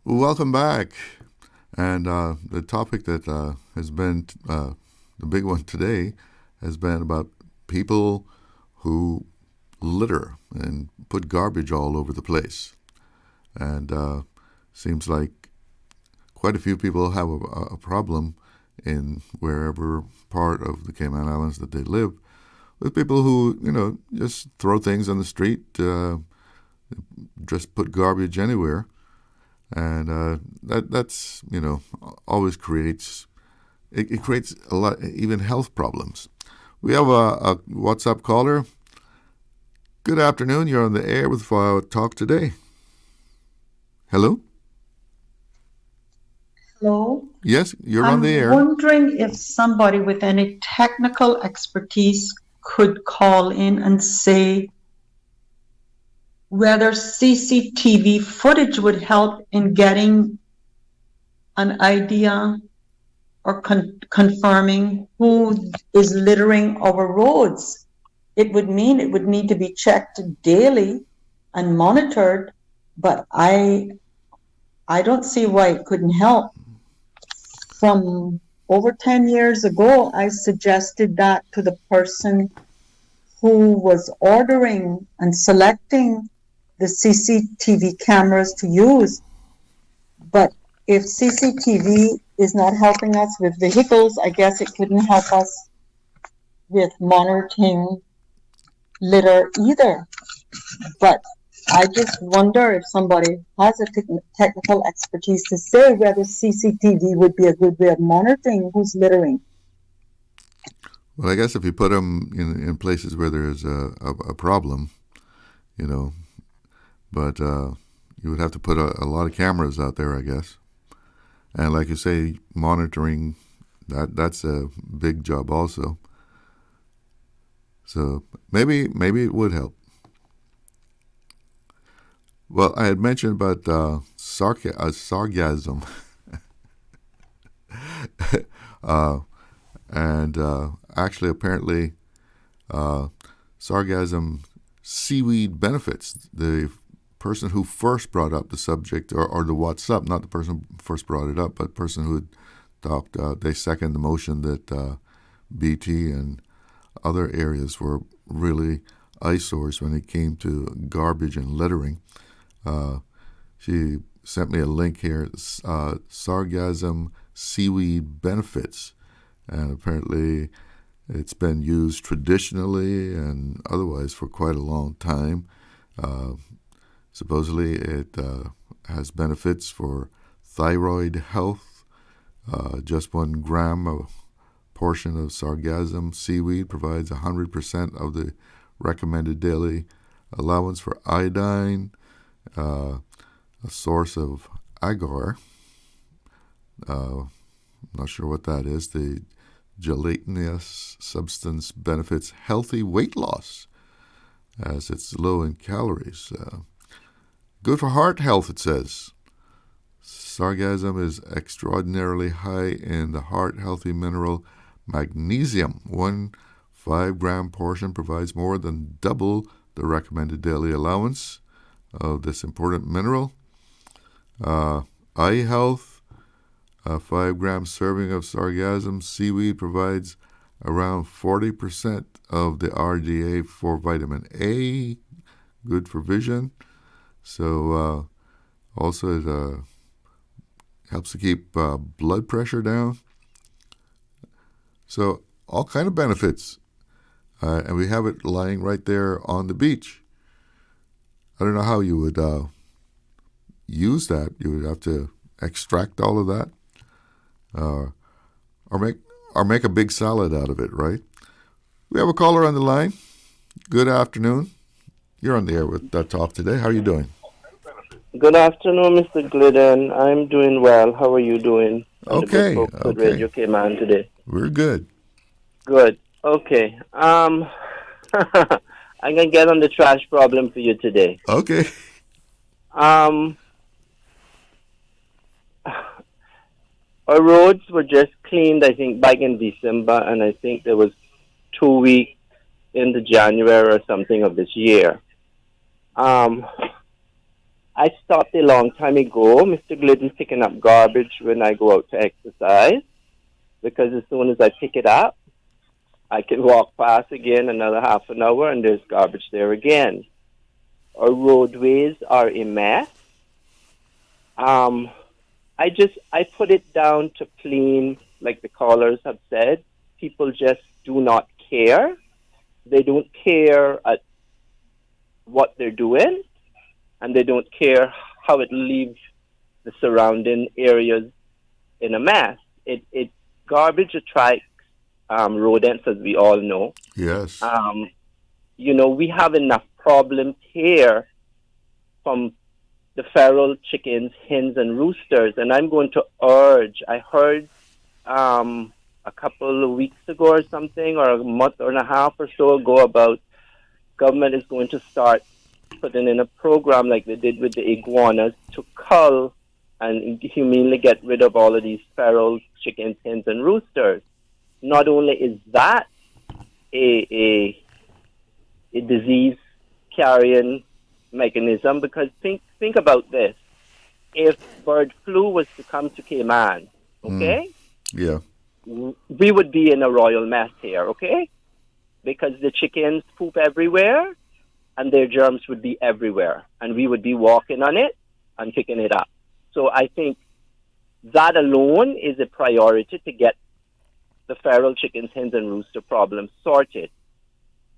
Welcome back. And the topic that has been the big one today has been about people who litter and put garbage all over the place. And seems like quite a few people have a problem in wherever part of the Cayman Islands that they live with people who, just throw things on the street, just put garbage anywhere. And that's always creates it creates a lot, even health problems. We have a WhatsApp caller. Good afternoon. You're on the air with Talk Today. Hello. Hello. Yes, you're on the air. I'm wondering if somebody with any technical expertise could call in and say whether CCTV footage would help in getting an idea or confirming who is littering our roads. It would need to be checked daily and monitored, but I don't see why it couldn't help. From over 10 years ago, I suggested that to the person who was ordering and selecting the CCTV cameras to use. But if CCTV is not helping us with vehicles, I guess it couldn't help us with monitoring litter either. But I just wonder if somebody has a technical expertise to say whether CCTV would be a good way of monitoring who's littering. Well, I guess if you put them in places where there's a problem, but you would have to put a lot of cameras out there, I guess. And like you say, monitoring, that's a big job also. So maybe it would help. Well, I had mentioned about sarcasm. And actually, apparently, sarcasm seaweed benefits. The person who first brought up the subject, or the what's up, not the person who first brought it up, but the person who had talked, they second the motion that BT and other areas were really eyesores when it came to garbage and littering. She sent me a link here, sargassum seaweed benefits, and apparently it's been used traditionally and otherwise for quite a long time. Supposedly it has benefits for thyroid health. Just 1 gram of portion of sargassum seaweed provides 100% of the recommended daily allowance for iodine, a source of agar. Not sure what that is. The gelatinous substance benefits healthy weight loss as it's low in calories. Good for heart health, it says. Sargassum is extraordinarily high in the heart-healthy mineral magnesium, 1 5-gram portion provides more than double the recommended daily allowance of this important mineral. Eye health, a 5-gram serving of sargassum seaweed provides around 40% of the RDA for vitamin A, good for vision. So also it helps to keep blood pressure down. So all kind of benefits. And we have it lying right there on the beach. I don't know how you would use that. You would have to extract all of that, or make a big salad out of it, right? We have a caller on the line. Good afternoon. You're on the air with Talk today. How are you doing? Good afternoon, Mr. Glidden. I'm doing well. How are you doing? Okay. With Radio Cayman today. We're good. Good. Okay. I'm gonna get on the trash problem for you today. Okay. Our roads were just cleaned, I think, back in December, and I think there was 2 weeks in the January or something of this year. I stopped a long time ago, Mr. Glidden, picking up garbage when I go out to exercise, because as soon as I pick it up, I can walk past again another half an hour and there's garbage there again. Our roadways are a mess. I put it down to clean, like the callers have said. People just do not care. They don't care at what they're doing, and they don't care how it leaves the surrounding areas in a mess. Garbage attracts rodents, as we all know. Yes. We have enough problems here from the feral chickens, hens, and roosters. And I'm going to urge, I heard a couple of weeks ago or something, or a month and a half or so ago, about government is going to start putting in a program like they did with the iguanas to cull and humanely get rid of all of these feral chickens, hens, and roosters. Not only is that a disease-carrying mechanism, because think about this. If bird flu was to come to Cayman, okay? Yeah. We would be in a royal mess here, okay? Because the chickens poop everywhere, and their germs would be everywhere, and we would be walking on it and picking it up. So I think that alone is a priority to get the feral chickens, hens, and rooster problem sorted.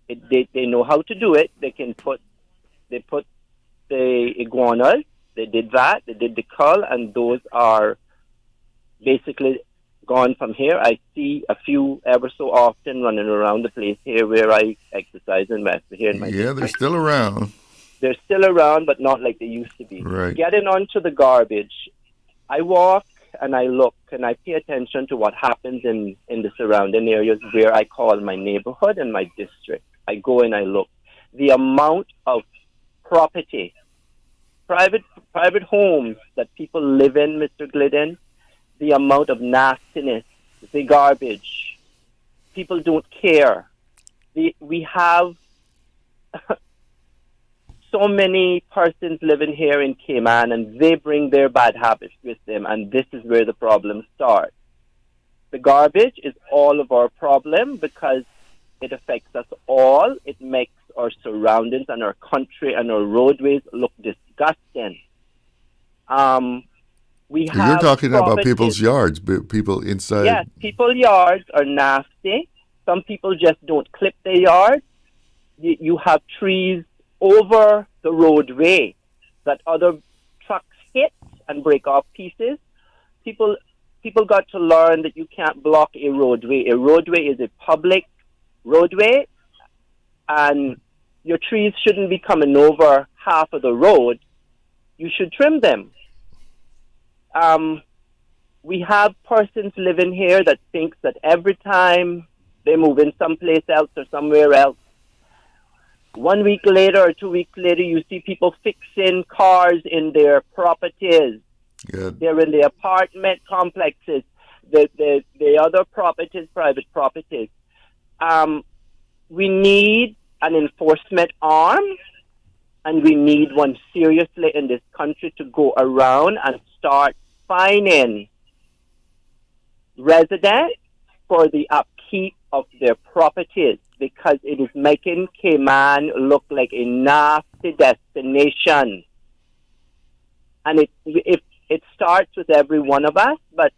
They know how to do it. They put the iguanas. They did that. They did the cull, and those are basically gone from here. I see a few ever so often running around the place here where I exercise and rest here in my district. They're still around. They're still around, but not like they used to be. Right. Getting onto the garbage, I walk and I look and I pay attention to what happens in the surrounding areas where I call my neighborhood and my district. I go and I look. The amount of property, private homes that people live in, Mr. Glidden, the amount of nastiness, the garbage, people don't care. We have so many persons living here in Cayman, and they bring their bad habits with them, and this is where the problem starts. The garbage is all of our problem because it affects us all. It makes our surroundings and our country and our roadways look disgusting. You're talking about people's yards, people inside. Yes, people's yards are nasty. Some people just don't clip their yards. You have trees over the roadway that other trucks hit and break off pieces. People got to learn that you can't block a roadway. A roadway is a public roadway, and your trees shouldn't be coming over half of the road. You should trim them. We have persons living here that thinks that every time they move in someplace else or somewhere else, 1 week later or 2 weeks later, you see people fixing cars in their properties. Good. They're in the apartment complexes, the other properties, private properties. we need an enforcement arm, and we need one seriously in this country to go around and start fining residents for the upkeep of their properties, because it is making Cayman look like a nasty destination. And it starts with every one of us, but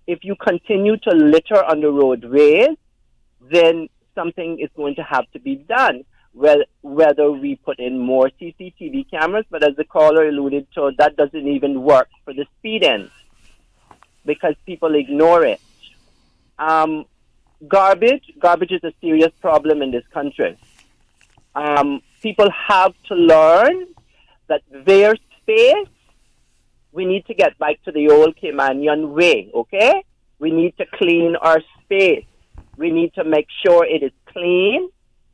if you continue to litter on the roadways, then something is going to have to be done. Whether we put in more CCTV cameras, but as the caller alluded to, that doesn't even work for the speeding because people ignore it. Garbage is a serious problem in this country. People have to learn that their space, we need to get back to the old Caymanian way, okay? We need to clean our space. We need to make sure it is clean.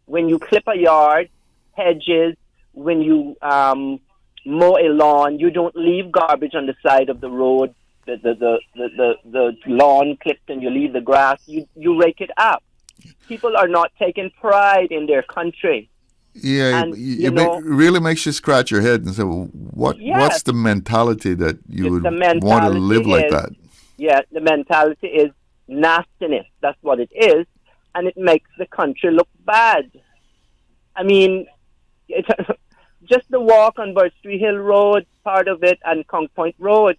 When you clip a yard, hedges, when you mow a lawn, you don't leave garbage on the side of the road, the lawn clipped, and you leave the grass. You rake it up. People are not taking pride in their country. Yeah, and, really makes you scratch your head and say, well, what's the mentality that you would want to live like that? Yeah, the mentality is nastiness. That's what it is. And it makes the country look bad. I mean, just the walk on Birchtree Hill Road, part of it, and Conch Point Road,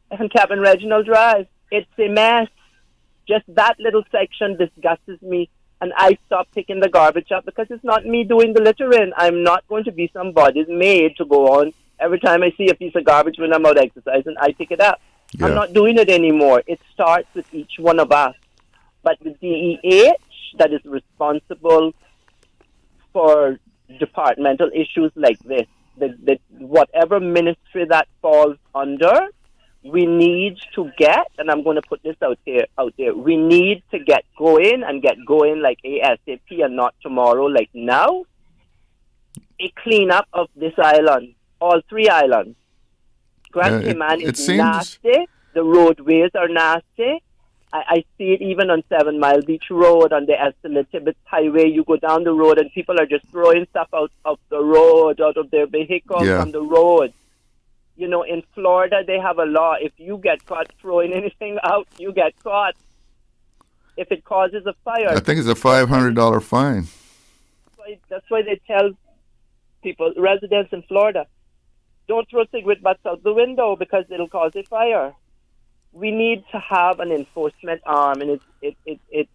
and Captain Reginald Drive, it's a mess. Just that little section disgusts me. And I stopped picking the garbage up because it's not me doing the littering. I'm not going to be somebody's maid to go on every time I see a piece of garbage when I'm out exercising, I pick it up. Yeah. I'm not doing it anymore. It starts with each one of us. But the DEH that is responsible for departmental issues like this, whatever ministry that falls under, we need to get, and I'm going to put this out there, we need to get going like ASAP and not tomorrow, like now. A cleanup of this island, all three islands. Grand Cayman is nasty. The roadways are nasty. I see it even on 7 Mile Beach Road, on the Estella Tibbetts Highway. You go down the road and people are just throwing stuff out of the road, out of their vehicles on the road. You know, in Florida, they have a law. If you get caught throwing anything out, you get caught. If it causes a fire. I think it's a $500 fine. That's why they tell people, residents in Florida, don't throw cigarette butts out the window because it'll cause a fire. We need to have an enforcement arm, and it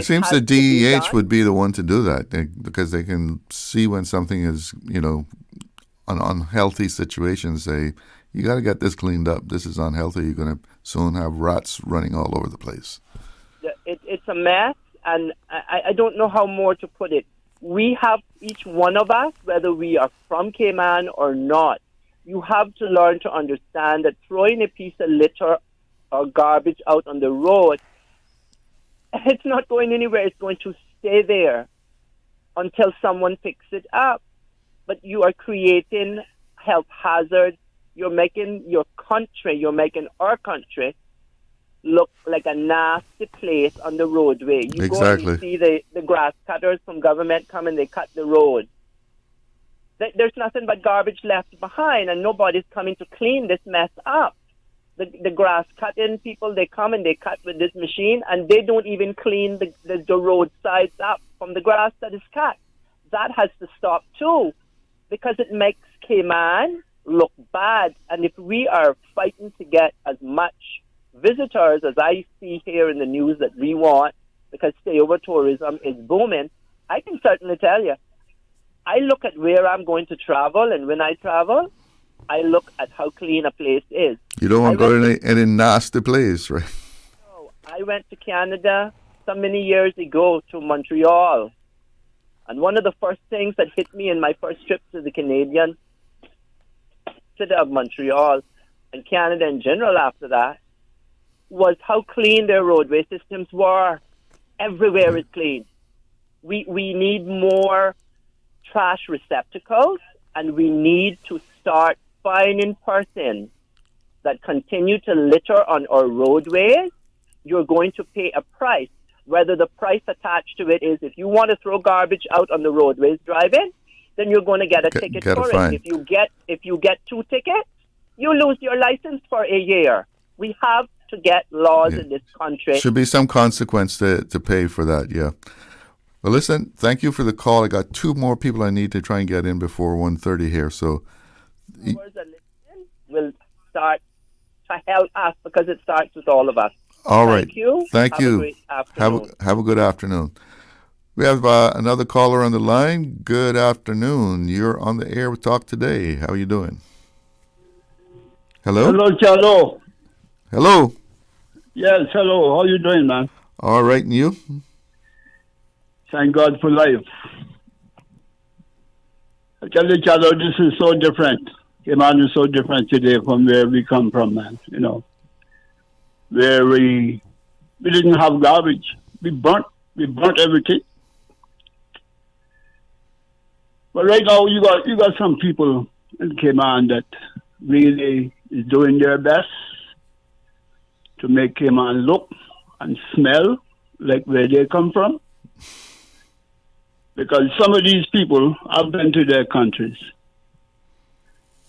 seems the DEH would be the one to do that because they can see when something is, an unhealthy situation, say, you got to get this cleaned up. This is unhealthy. You're going to soon have rats running all over the place. It's a mess, and I don't know how more to put it. We have, each one of us, whether we are from Cayman or not, you have to learn to understand that throwing a piece of litter or garbage out on the road, it's not going anywhere. It's going to stay there until someone picks it up. But you are creating health hazards. You're making your country, you're making our country look like a nasty place on the roadway. You go and you see the grass cutters from government come and they cut the road. There's nothing but garbage left behind, and nobody's coming to clean this mess up. The grass cutting people, they come and they cut with this machine, and they don't even clean the road sides up from the grass that is cut. That has to stop too, because it makes Cayman look bad. And if we are fighting to get as much visitors as I see here in the news that we want, because stay-over tourism is booming, I can certainly tell you, I look at where I'm going to travel, and when I travel, I look at how clean a place is. You don't want to go to any nasty place, right? No, I went to Canada so many years ago to Montreal. And one of the first things that hit me in my first trip to the Canadian city of Montreal, and Canada in general after that, was how clean their roadway systems were. Everywhere is clean. We need more trash receptacles, and we need to start finding persons that continue to litter on our roadways. You're going to pay a price. whether the price attached to it is if you want to throw garbage out on the roadways driving, then you're going to get a ticket get a for fine. it. If you get 2 tickets, you lose your license for a year. We have to get laws in this country. Should be some consequence to pay for that, yeah. Well, listen, thank you for the call. I got 2 more people I need to try and get in before 1:30 here, so... We'll start to help us because it starts with all of us. All right. Thank you. Thank Have you. A great afternoon. Have a good afternoon. We have another caller on the line. Good afternoon. You're on the air with Talk Today. How are you doing? Hello? Hello, Chalo. Hello. Yes, hello. How you doing, man? All right, and you? Thank God for life. I tell you, Chalo, this is so different. Cayman is so different today from where we come from, man. You know, where we didn't have garbage. We burnt everything. But right now, you got some people in Cayman that really is doing their best to make Cayman look and smell like where they come from. Because some of these people have been to their countries.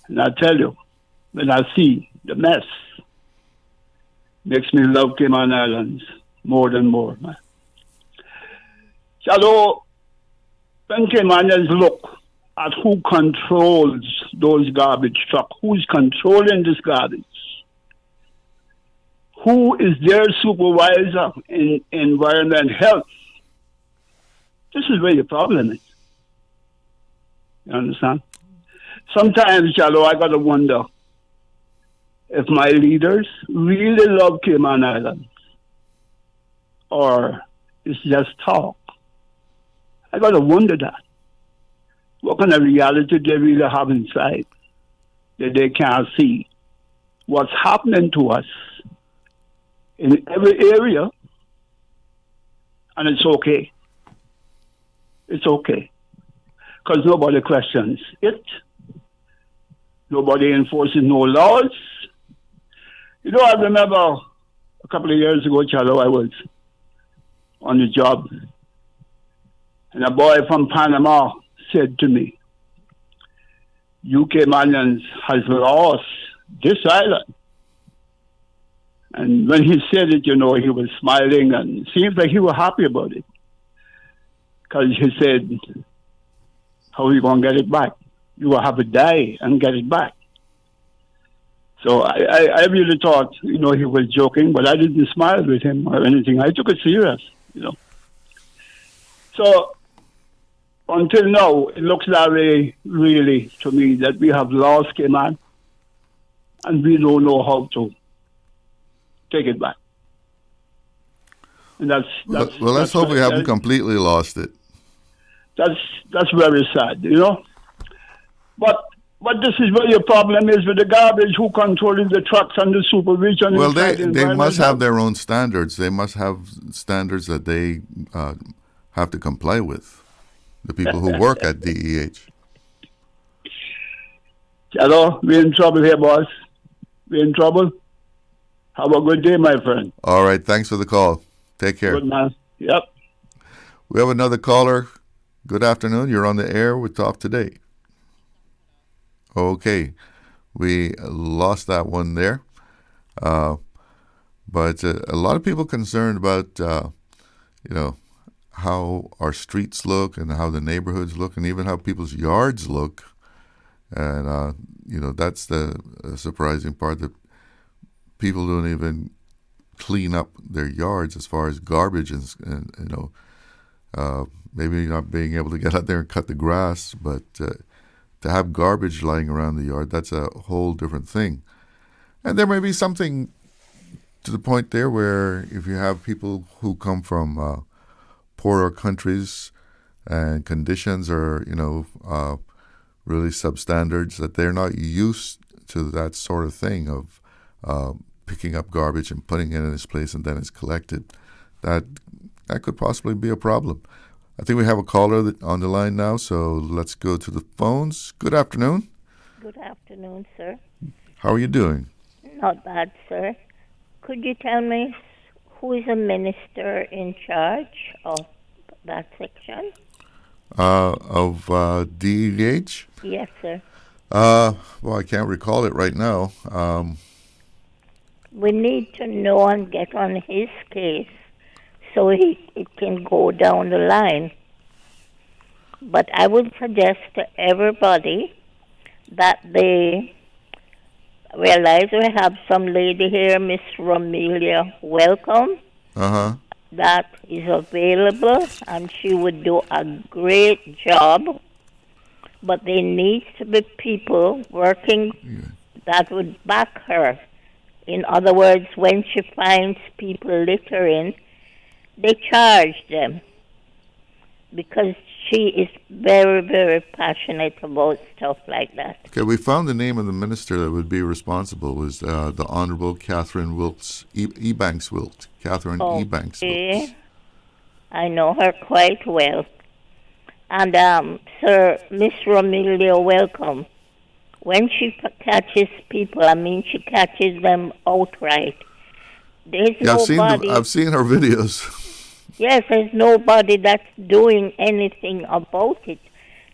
And I tell you, when I see the mess, makes me love Cayman Islands more than more, man. So, when Caymanians look at who controls those garbage trucks, who's controlling this garbage, who is their supervisor in environment health, this is where the problem is. You understand? Sometimes, Chalo, I got to wonder if my leaders really love Cayman Islands or it's just talk. I got to wonder that. What kind of reality they really have inside that they can't see what's happening to us in every area, and it's okay. It's okay. Because nobody questions it. Nobody enforces no laws. You know, I remember a couple of years ago, Chalo, I was on the job, and a boy from Panama said to me, "You Caymanians has lost this island." And when he said it, you know, he was smiling and seemed like he was happy about it. Because he said, "How are you going to get it back? You will have to die and get it back." So I really thought, you know, he was joking, but I didn't smile with him or anything. I took it serious, you know. So until now, it looks that way, really, to me, that we have lost Cayman and we don't know how to take it back. And let's hope we haven't completely lost it. That's very sad, you know. But this is where your problem is with the garbage. Who controlling the trucks and the supervision? Well, they must have their own standards. They must have standards that they have to comply with. The people who work at DEH. Hello, we're in trouble here, boss. We're in trouble. Have a good day, my friend. All right, thanks for the call. Take care. Good man. Yep. We have another caller. Good afternoon. You're on the air with Talk Today. Okay, we lost that one there. But a lot of people concerned about, you know, how our streets look and how the neighborhoods look and even how people's yards look. And, you know, that's the surprising part, that people don't even clean up their yards as far as garbage and you know, maybe not being able to get out there and cut the grass, but to have garbage lying around the yard, that's a whole different thing. And there may be something to the point there where if you have people who come from poorer countries and conditions are, you know, really substandards, that they're not used to that sort of thing of picking up garbage and putting it in its place and then it's collected, that could possibly be a problem. I think we have a caller on the line now, so let's go to the phones. Good afternoon. Good afternoon, sir. How are you doing? Not bad, sir. Could you tell me who is a minister in charge of that section? Of DEH? Yes, sir. Well, I can't recall it right now. We need to know and get on his case so it can go down the line. But I would suggest to everybody that they realize we have some lady here, Miss Romelia, welcome. That is available, and she would do a great job. But there needs to be people working that would back her. In other words, when she finds people littering, they charge them. Because she is very, very passionate about stuff like that. Okay, we found the name of the minister that would be responsible. It was the Honorable Catherine Wilkes, Ebanks Wilkes. Catherine Ebanks Wilkes. I know her quite well. And, Sir, Miss Romelia, welcome. When she catches people, I mean, she catches them outright. There's nobody. I've seen her videos. Yes, there's nobody that's doing anything about it.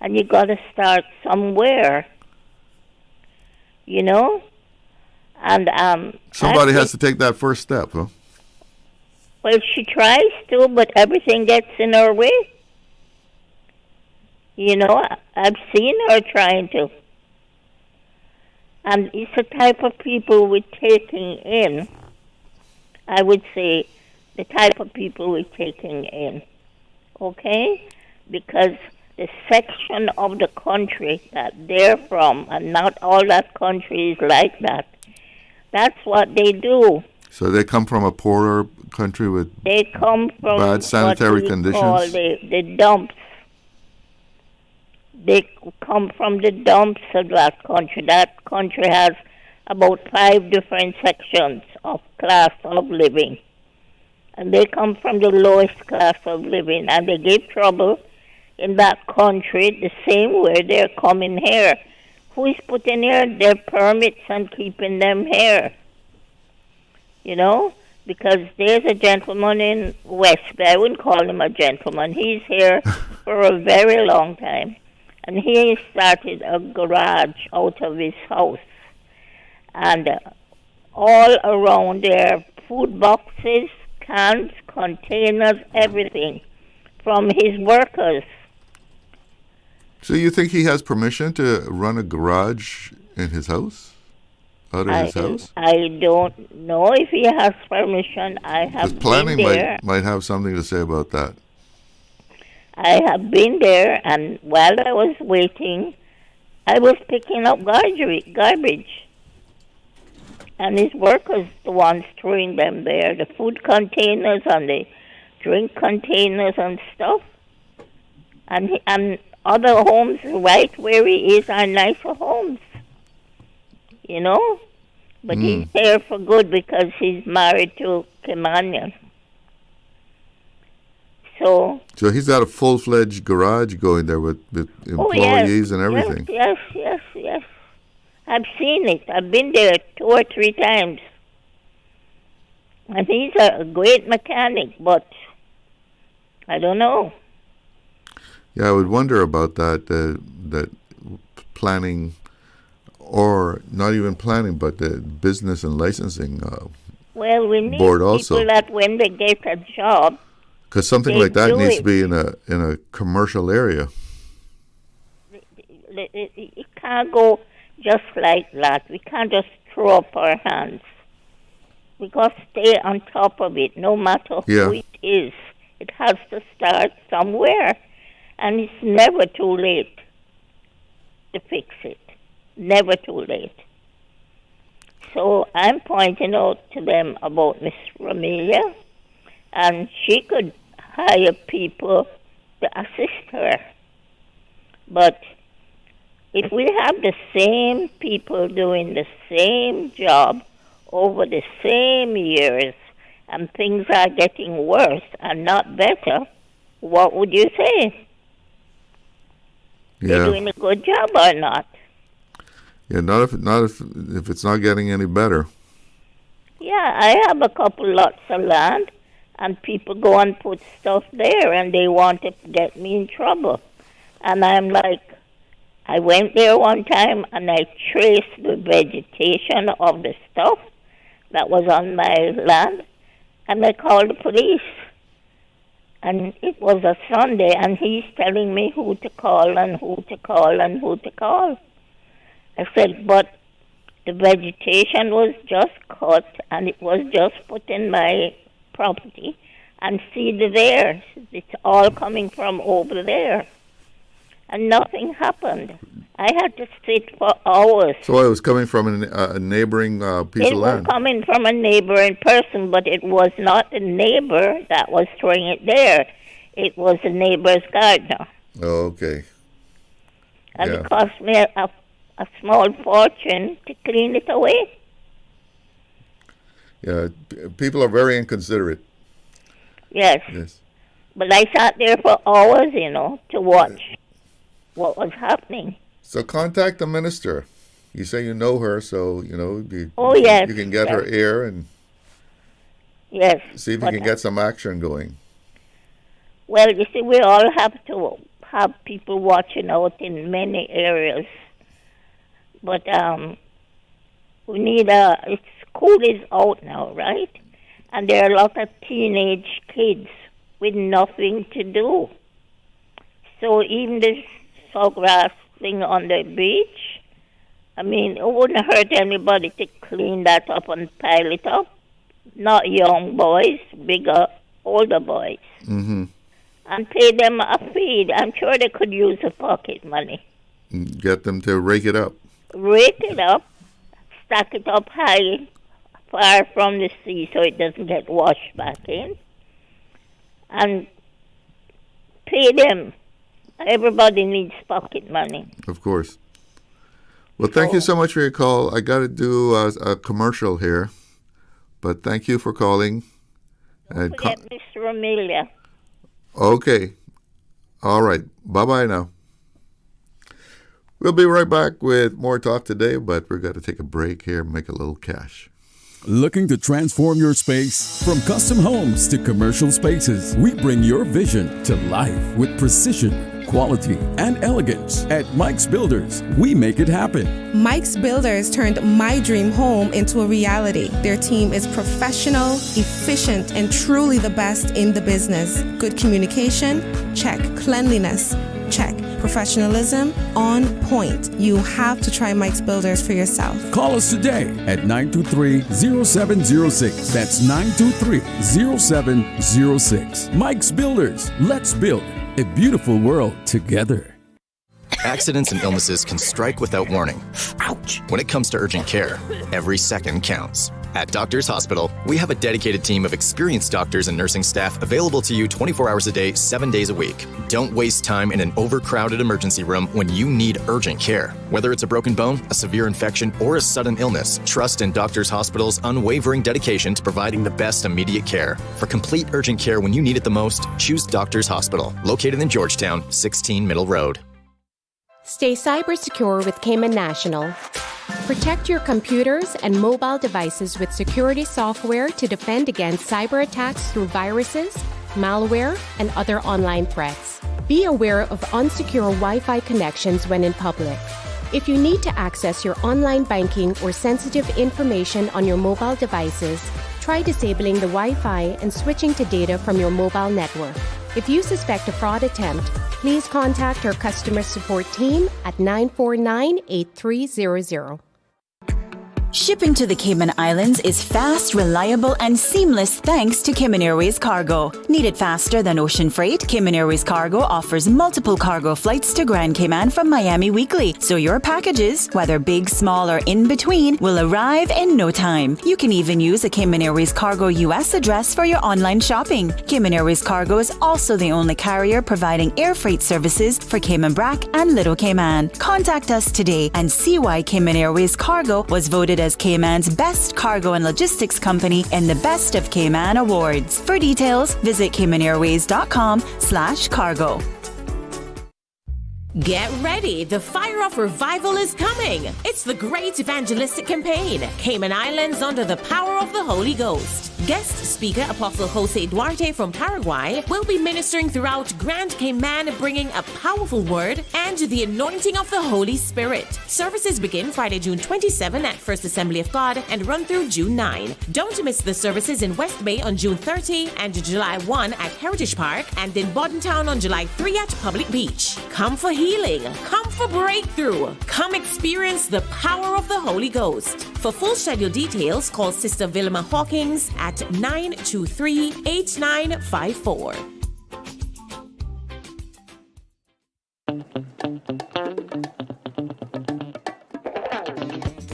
And you got to start somewhere. You know? And somebody has to take that first step, huh? Well, she tries to, but everything gets in her way. You know, I've seen her trying to. And it's the type of people we're taking in. I would say the type of people we're taking in. Okay? Because the section of the country that they're from, and not all that country is like that, that's what they do. So they come from a poorer country with they come from bad sanitary conditions? Call the dumps. They come from the dumps of that country. That country has about 5 different sections of class of living. And they come from the lowest class of living. And they give trouble in that country the same way they're coming here. Who is putting here their permits and keeping them here? You know? Because there's a gentleman in West Bay. I wouldn't call him a gentleman. He's here for a very long time. And he started a garage out of his house. And all around there, food boxes, cans, containers, everything from his workers. So you think he has permission to run a garage in his house? Out of his house? I don't know if he has permission. I have planning been there. might have something to say about that. I have been there, and while I was waiting, I was picking up garbage. And his workers, the ones throwing them there, the food containers and the drink containers and stuff. And other homes right where he is are nicer homes. You know? But he's there for good because he's married to Cayman. So he's got a full-fledged garage going there with employees and everything. Yes. I've seen it. I've been there 2 or 3 times. And he's a great mechanic, but I don't know. Yeah, I would wonder about that, that planning, or not even planning, but the business and licensing well, we need board people also. That when they get a job, because something like that needs to be in a commercial area. It can't go just like that. We can't just throw up our hands. We got to stay on top of it, no matter who it is. It has to start somewhere, and it's never too late to fix it. Never too late. So I'm pointing out to them about Miss Romelia, and she could hire people to assist her. But if we have the same people doing the same job over the same years and things are getting worse and not better, what would you say? They're doing a good job or not? Yeah, not if it's not getting any better. Yeah, I have a couple lots of land, and people go and put stuff there, and they want to get me in trouble. And I'm like, I went there one time, and I traced the vegetation of the stuff that was on my land, and I called the police. And it was a Sunday, and he's telling me who to call and who to call and who to call. I said, but the vegetation was just cut, and it was just put in my property, and seeded there. It's all coming from over there. And nothing happened. I had to sit for hours. So it was coming from a neighboring piece of land? It was coming from a neighboring person, but it was not the neighbor that was throwing it there. It was the neighbor's gardener. Oh, okay. And it cost me a small fortune to clean it away. Yeah, people are very inconsiderate. Yes. But I sat there for hours, to watch what was happening. So contact the minister. You say you know her, so, you can get her ear and see if you can get some action going. Well, you see, we all have to have people watching out in many areas. But we need school is out now, right? And there are a lot of teenage kids with nothing to do. So even this sawgrass thing on the beach, I mean, it wouldn't hurt anybody to clean that up and pile it up. Not young boys, bigger, older boys. Mm-hmm. And pay them a fee. I'm sure they could use the pocket money. Get them to rake it up. Rake it up, stack it up high, far from the sea so it doesn't get washed back in, and pay them. Everybody needs pocket money. Of course. Well, thank you so much for your call. I got to do a commercial here, but thank you for calling. Don't forget Mr. Amelia. Okay. All right. Bye-bye now. We'll be right back with more talk today, but we're going to take a break here and make a little cash. Looking to transform your space? From custom homes to commercial spaces, we bring your vision to life with precision, quality, and elegance. At Mike's Builders, we make it happen. Mike's Builders turned my dream home into a reality. Their team is professional, efficient, and truly the best in the business. Good communication? Check. Cleanliness? Check. Professionalism? On point. You have to try Mike's Builders for yourself. Call us today at 923-0706. That's 923-0706. Mike's Builders. Let's build a beautiful world together. Accidents and illnesses can strike without warning. Ouch! When it comes to urgent care, every second counts. At Doctors Hospital, we have a dedicated team of experienced doctors and nursing staff available to you 24 hours a day, 7 days a week. Don't waste time in an overcrowded emergency room when you need urgent care. Whether it's a broken bone, a severe infection, or a sudden illness, trust in Doctors Hospital's unwavering dedication to providing the best immediate care. For complete urgent care when you need it the most, choose Doctors Hospital, located in Georgetown, 16 Middle Road. Stay cyber secure with Cayman National. Protect your computers and mobile devices with security software to defend against cyber attacks through viruses, malware, and other online threats. Be aware of unsecure Wi-Fi connections when in public. If you need to access your online banking or sensitive information on your mobile devices, try disabling the Wi-Fi and switching to data from your mobile network. If you suspect a fraud attempt, please contact our customer support team at 949-8300. Shipping to the Cayman Islands is fast, reliable, and seamless thanks to Cayman Airways Cargo. Need it faster than ocean freight? Cayman Airways Cargo offers multiple cargo flights to Grand Cayman from Miami weekly, so your packages, whether big, small, or in between, will arrive in no time. You can even use a Cayman Airways Cargo US address for your online shopping. Cayman Airways Cargo is also the only carrier providing air freight services for Cayman Brac and Little Cayman. Contact us today and see why Cayman Airways Cargo was voted as Cayman's best cargo and logistics company in the Best of Cayman Awards. For details, visit CaymanAirways.com/cargo. Get ready, the fire of revival is coming. It's the great evangelistic campaign, Cayman Islands under the power of the Holy Ghost. Guest speaker Apostle Jose Duarte from Paraguay will be ministering throughout Grand Cayman, bringing a powerful word and the anointing of the Holy Spirit. Services begin Friday, June 27 at First Assembly of God and run through June 9. Don't miss the services in West Bay on June 30 and July 1 at Heritage Park and in Bordentown on July 3 at Public Beach. Come for healing. Come for breakthrough. Come experience the power of the Holy Ghost. For full schedule details, call Sister Vilma Hawkins at 923-8954.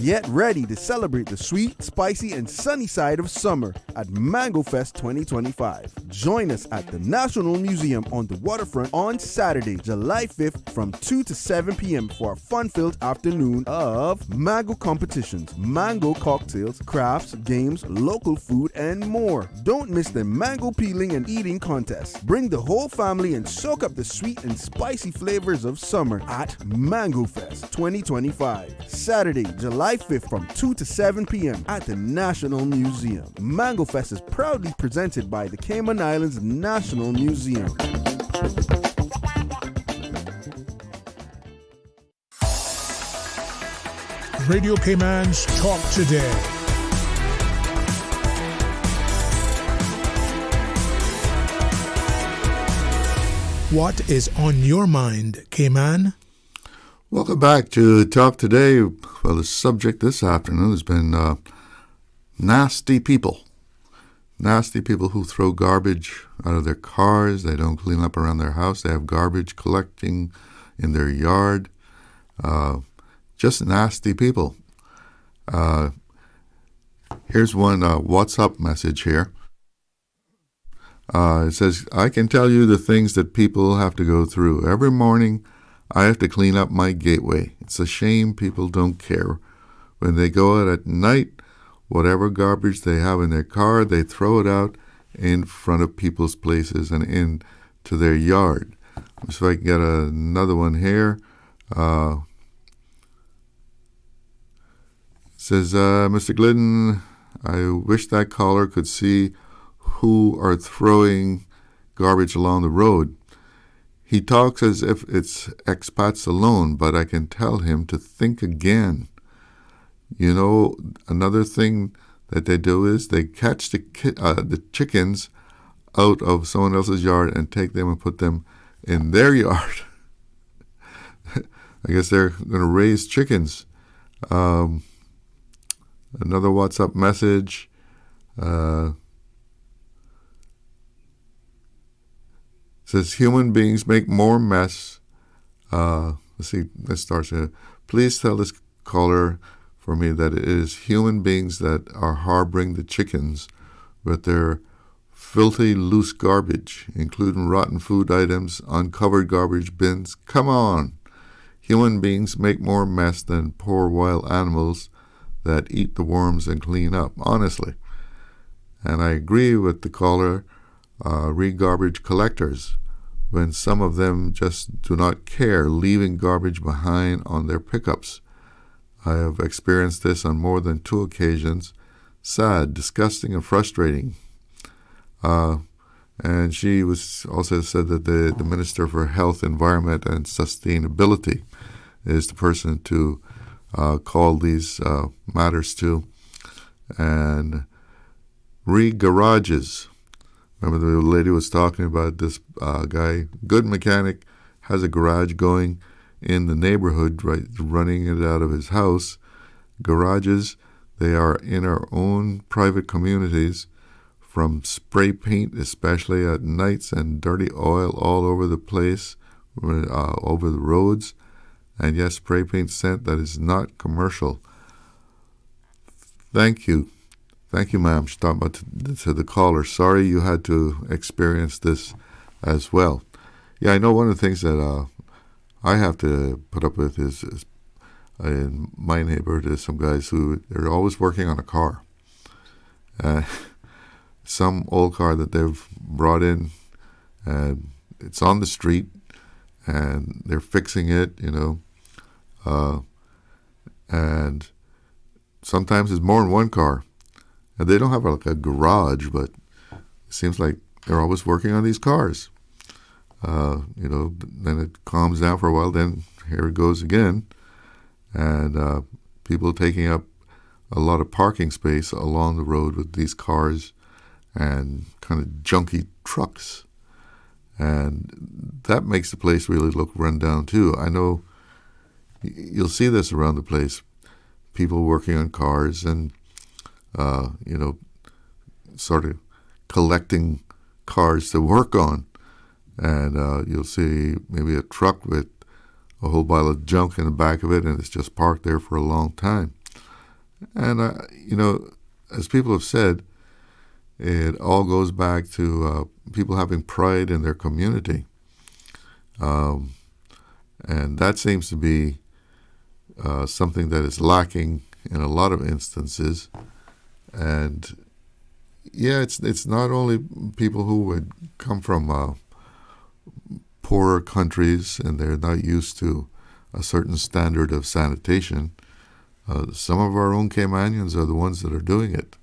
Get ready to celebrate the sweet, spicy, and sunny side of summer at Mango Fest 2025. Join us at the National Museum on the waterfront on Saturday, July 5th from 2 to 7 p.m. for a fun-filled afternoon of mango competitions, mango cocktails, crafts, games, local food, and more. Don't miss the mango peeling and eating contest. Bring the whole family and soak up the sweet and spicy flavors of summer at Mango Fest 2025. Saturday, July 5th from 2 to 7 p.m. at the National Museum. Mango Fest is proudly presented by the Cayman Islands National Museum. Radio Cayman's Talk Today. What is on your mind, Cayman? Welcome back to Talk Today. Well, the subject this afternoon has been nasty people. Nasty people who throw garbage out of their cars. They don't clean up around their house. They have garbage collecting in their yard. Just nasty people. Here's one WhatsApp message here. It says, I can tell you the things that people have to go through. Every morning, I have to clean up my gateway. It's a shame people don't care. When they go out at night, whatever garbage they have in their car, they throw it out in front of people's places and into their yard. Let's see if I can get another one here. It says, Mr. Glidden, I wish that caller could see who are throwing garbage along the road. He talks as if it's expats alone, but I can tell him to think again. You know, another thing that they do is they catch the chickens out of someone else's yard and take them and put them in their yard. I guess they're going to raise chickens. Another WhatsApp message. Says human beings make more mess. Let's see, this starts here. Please tell this caller for me that it is human beings that are harboring the chickens with their filthy loose garbage, including rotten food items, uncovered garbage bins. Come on. Human beings make more mess than poor wild animals that eat the worms and clean up, honestly. And I agree with the caller, re-garbage collectors, when some of them just do not care, leaving garbage behind on their pickups. I have experienced this on more than 2 occasions. Sad, disgusting, and frustrating. And she was also said that the Minister for Health, Environment, and Sustainability is the person to call these matters to. And re-garages. Remember the lady was talking about this guy, good mechanic, has a garage going in the neighborhood, right, running it out of his house. Garages, they are in our own private communities, from spray paint, especially at nights, and dirty oil all over the place, over the roads. And yes, spray paint scent that is not commercial. Thank you. Thank you, ma'am. She's talking about to the caller. Sorry you had to experience this as well. Yeah, I know one of the things that I have to put up with is in my neighborhood, there's some guys who they're always working on a car. Some old car that they've brought in, and it's on the street, and they're fixing it, and sometimes it's more than one car. And they don't have like a garage, but it seems like they're always working on these cars. Then it calms down for a while, then here it goes again. And people taking up a lot of parking space along the road with these cars and kind of junky trucks. And that makes the place really look run down too. I know you'll see this around the place. People working on cars and, sort of collecting cars to work on. And you'll see maybe a truck with a whole pile of junk in the back of it, and it's just parked there for a long time. And, as people have said, it all goes back to people having pride in their community. And that seems to be something that is lacking in a lot of instances. And, yeah, it's not only people who would come from poorer countries and they're not used to a certain standard of sanitation. Some of our own Caymanians are the ones that are doing it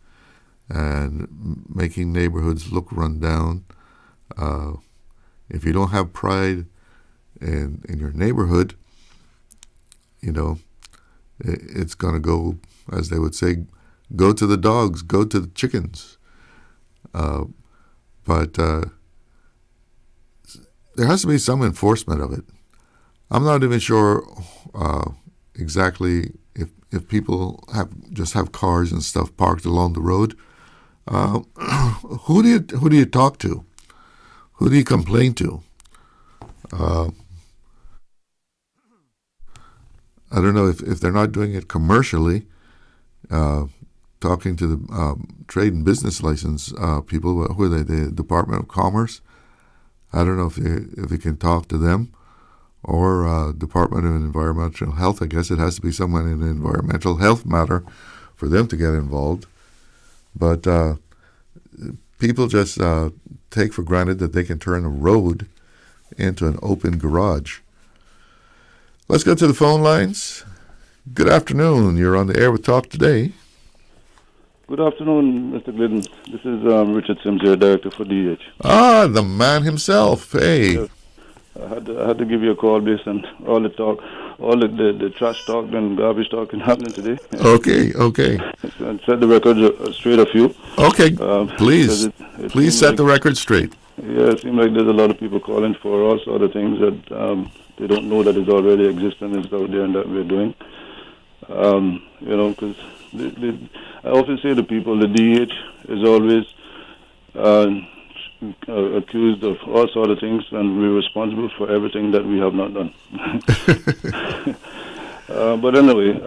and making neighborhoods look run down. If you don't have pride in your neighborhood, it's going to go, as they would say, go to the dogs, go to the chickens. But there has to be some enforcement of it. I'm not even sure exactly if people just have cars and stuff parked along the road. Who do you talk to? Who do you complain to? I don't know if they're not doing it commercially. Talking to the trade and business license people, who are they? The Department of Commerce. I don't know if you can talk to them, or Department of Environmental Health. I guess it has to be someone in an environmental health matter for them to get involved. But people just take for granted that they can turn a road into an open garage. Let's go to the phone lines. Good afternoon. You're on the air with Talk Today. Good afternoon, Mr. Glidden. This is Richard Sims here, Director for DH. Ah, the man himself. Hey. Yes. I had to give you a call based on all the talk, all the trash talk and garbage talking happening today. Okay. And set the record straight a few. Okay, please. Please set the record straight. Yeah, it seems like there's a lot of people calling for all sort of things that they don't know that is already existing and it's out there and that we're doing. Because I often say to people, the DH is always accused of all sort of things, and we're responsible for everything that we have not done. But anyway,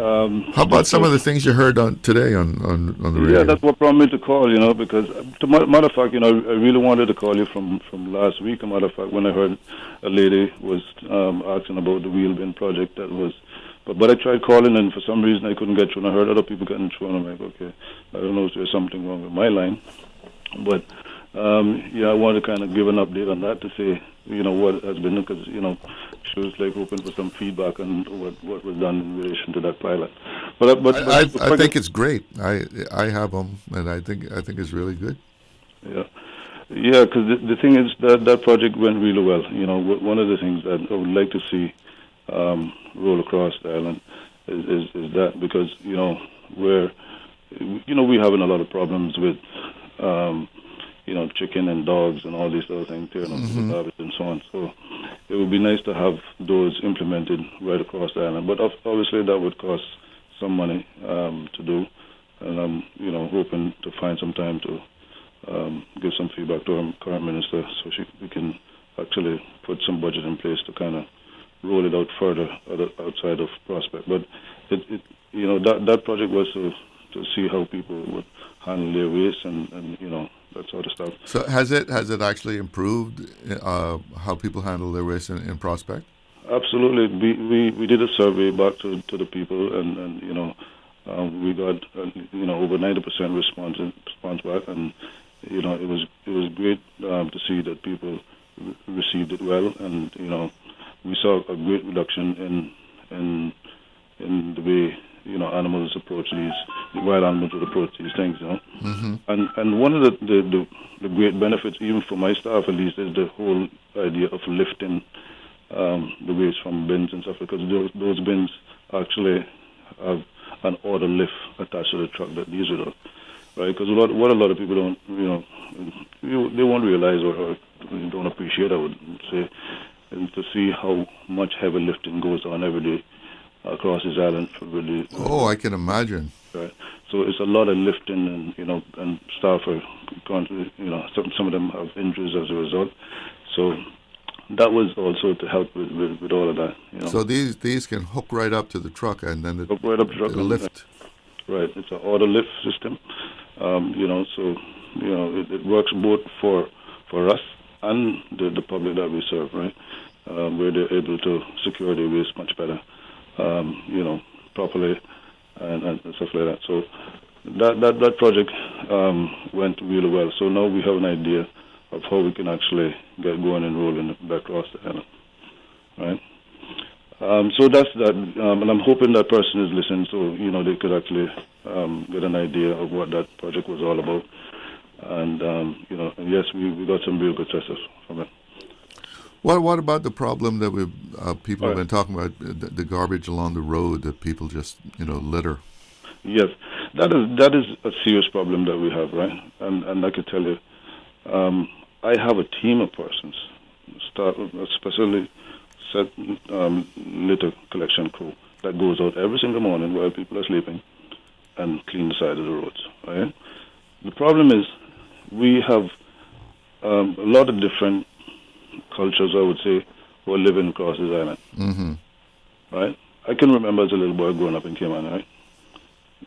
how about some of the things you heard today on the radio? Yeah, that's what prompted me to call. Because matter of fact, I really wanted to call you from last week. A matter of fact, when I heard a lady was asking about the wheel bin project, that was. But I tried calling, and for some reason I couldn't get through. And I heard other people getting through, and I'm like, okay, I don't know if there's something wrong with my line. But I want to kind of give an update on that to say, what has been, because she was like hoping for some feedback on what was done in relation to that pilot. But I think it's great. I have them, and I think it's really good. Yeah, because the thing is that project went really well. One of the things that I would like to see roll across the island is that, because we're having a lot of problems with chicken and dogs and all these other things, garbage and so on. So it would be nice to have those implemented right across the island. But obviously that would cost some money to do, and I'm hoping to find some time to give some feedback to our current minister so we can actually put some budget in place to kind of roll it out further outside of Prospect. But that project was to see how people would handle their waste and that sort of stuff. So has it actually improved how people handle their waste in Prospect? Absolutely. We did a survey back to the people, and we got over 90% response back, and it was great to see that people received it well, and we saw a great reduction in the way animals approach the wild animals would approach these things. Mm-hmm. And one of the great benefits, even for my staff at least, is the whole idea of lifting the waste from bins and stuff, because those bins actually have an auto lift attached to the truck that deals with it, right? Because what a lot of people don't, they won't realize or don't appreciate, I would say, and to see how much heavy lifting goes on every day across this island. I can imagine. Right. So it's a lot of lifting, and staff are going to, some of them have injuries as a result. So that was also to help with all of that. So these can hook right up to the truck, and then hook right up to the truck, lift. Right. It's an auto lift system. So it works both for us and the public that we serve, right? Where they're able to secure their waste much better, properly, and stuff like that. So that project went really well. So now we have an idea of how we can actually get going and rolling back across the island, right? So that's that, and I'm hoping that person is listening, so they could actually get an idea of what that project was all about. And and yes, we got some real good success from it. What about the problem that people have been talking about, the garbage along the road that people just litter? Yes, that is a serious problem that we have, right? And I could tell you, I have a team of persons, especially set litter collection crew that goes out every single morning while people are sleeping and clean the side of the roads. Right? The problem is we have a lot of different cultures, I would say, who are living across this island. Mm-hmm. Right? I can remember as a little boy growing up in Cayman, right?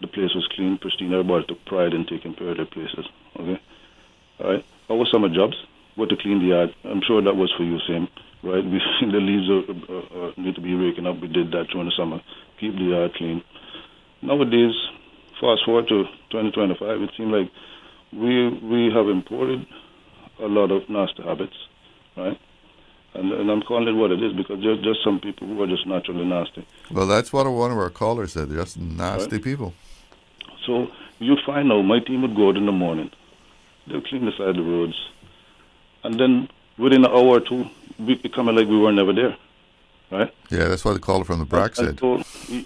The place was clean, pristine. Everybody took pride in taking care of their places. Okay? All right? Our summer jobs were to clean the yard. I'm sure that was for you, same. Right? The leaves need to be raking up. We did that during the summer. Keep the yard clean. Nowadays, fast forward to 2025, it seems like we have imported a lot of nasty habits, right? And I'm calling it what it is, because there's just some people who are just naturally nasty. Well, that's what one of our callers said, just nasty people. So you'd find out my team would go out in the morning. They'll clean the side of the roads. And then within an hour or two, we become like we were never there, right? Yeah, that's what the caller from the BRAC said. So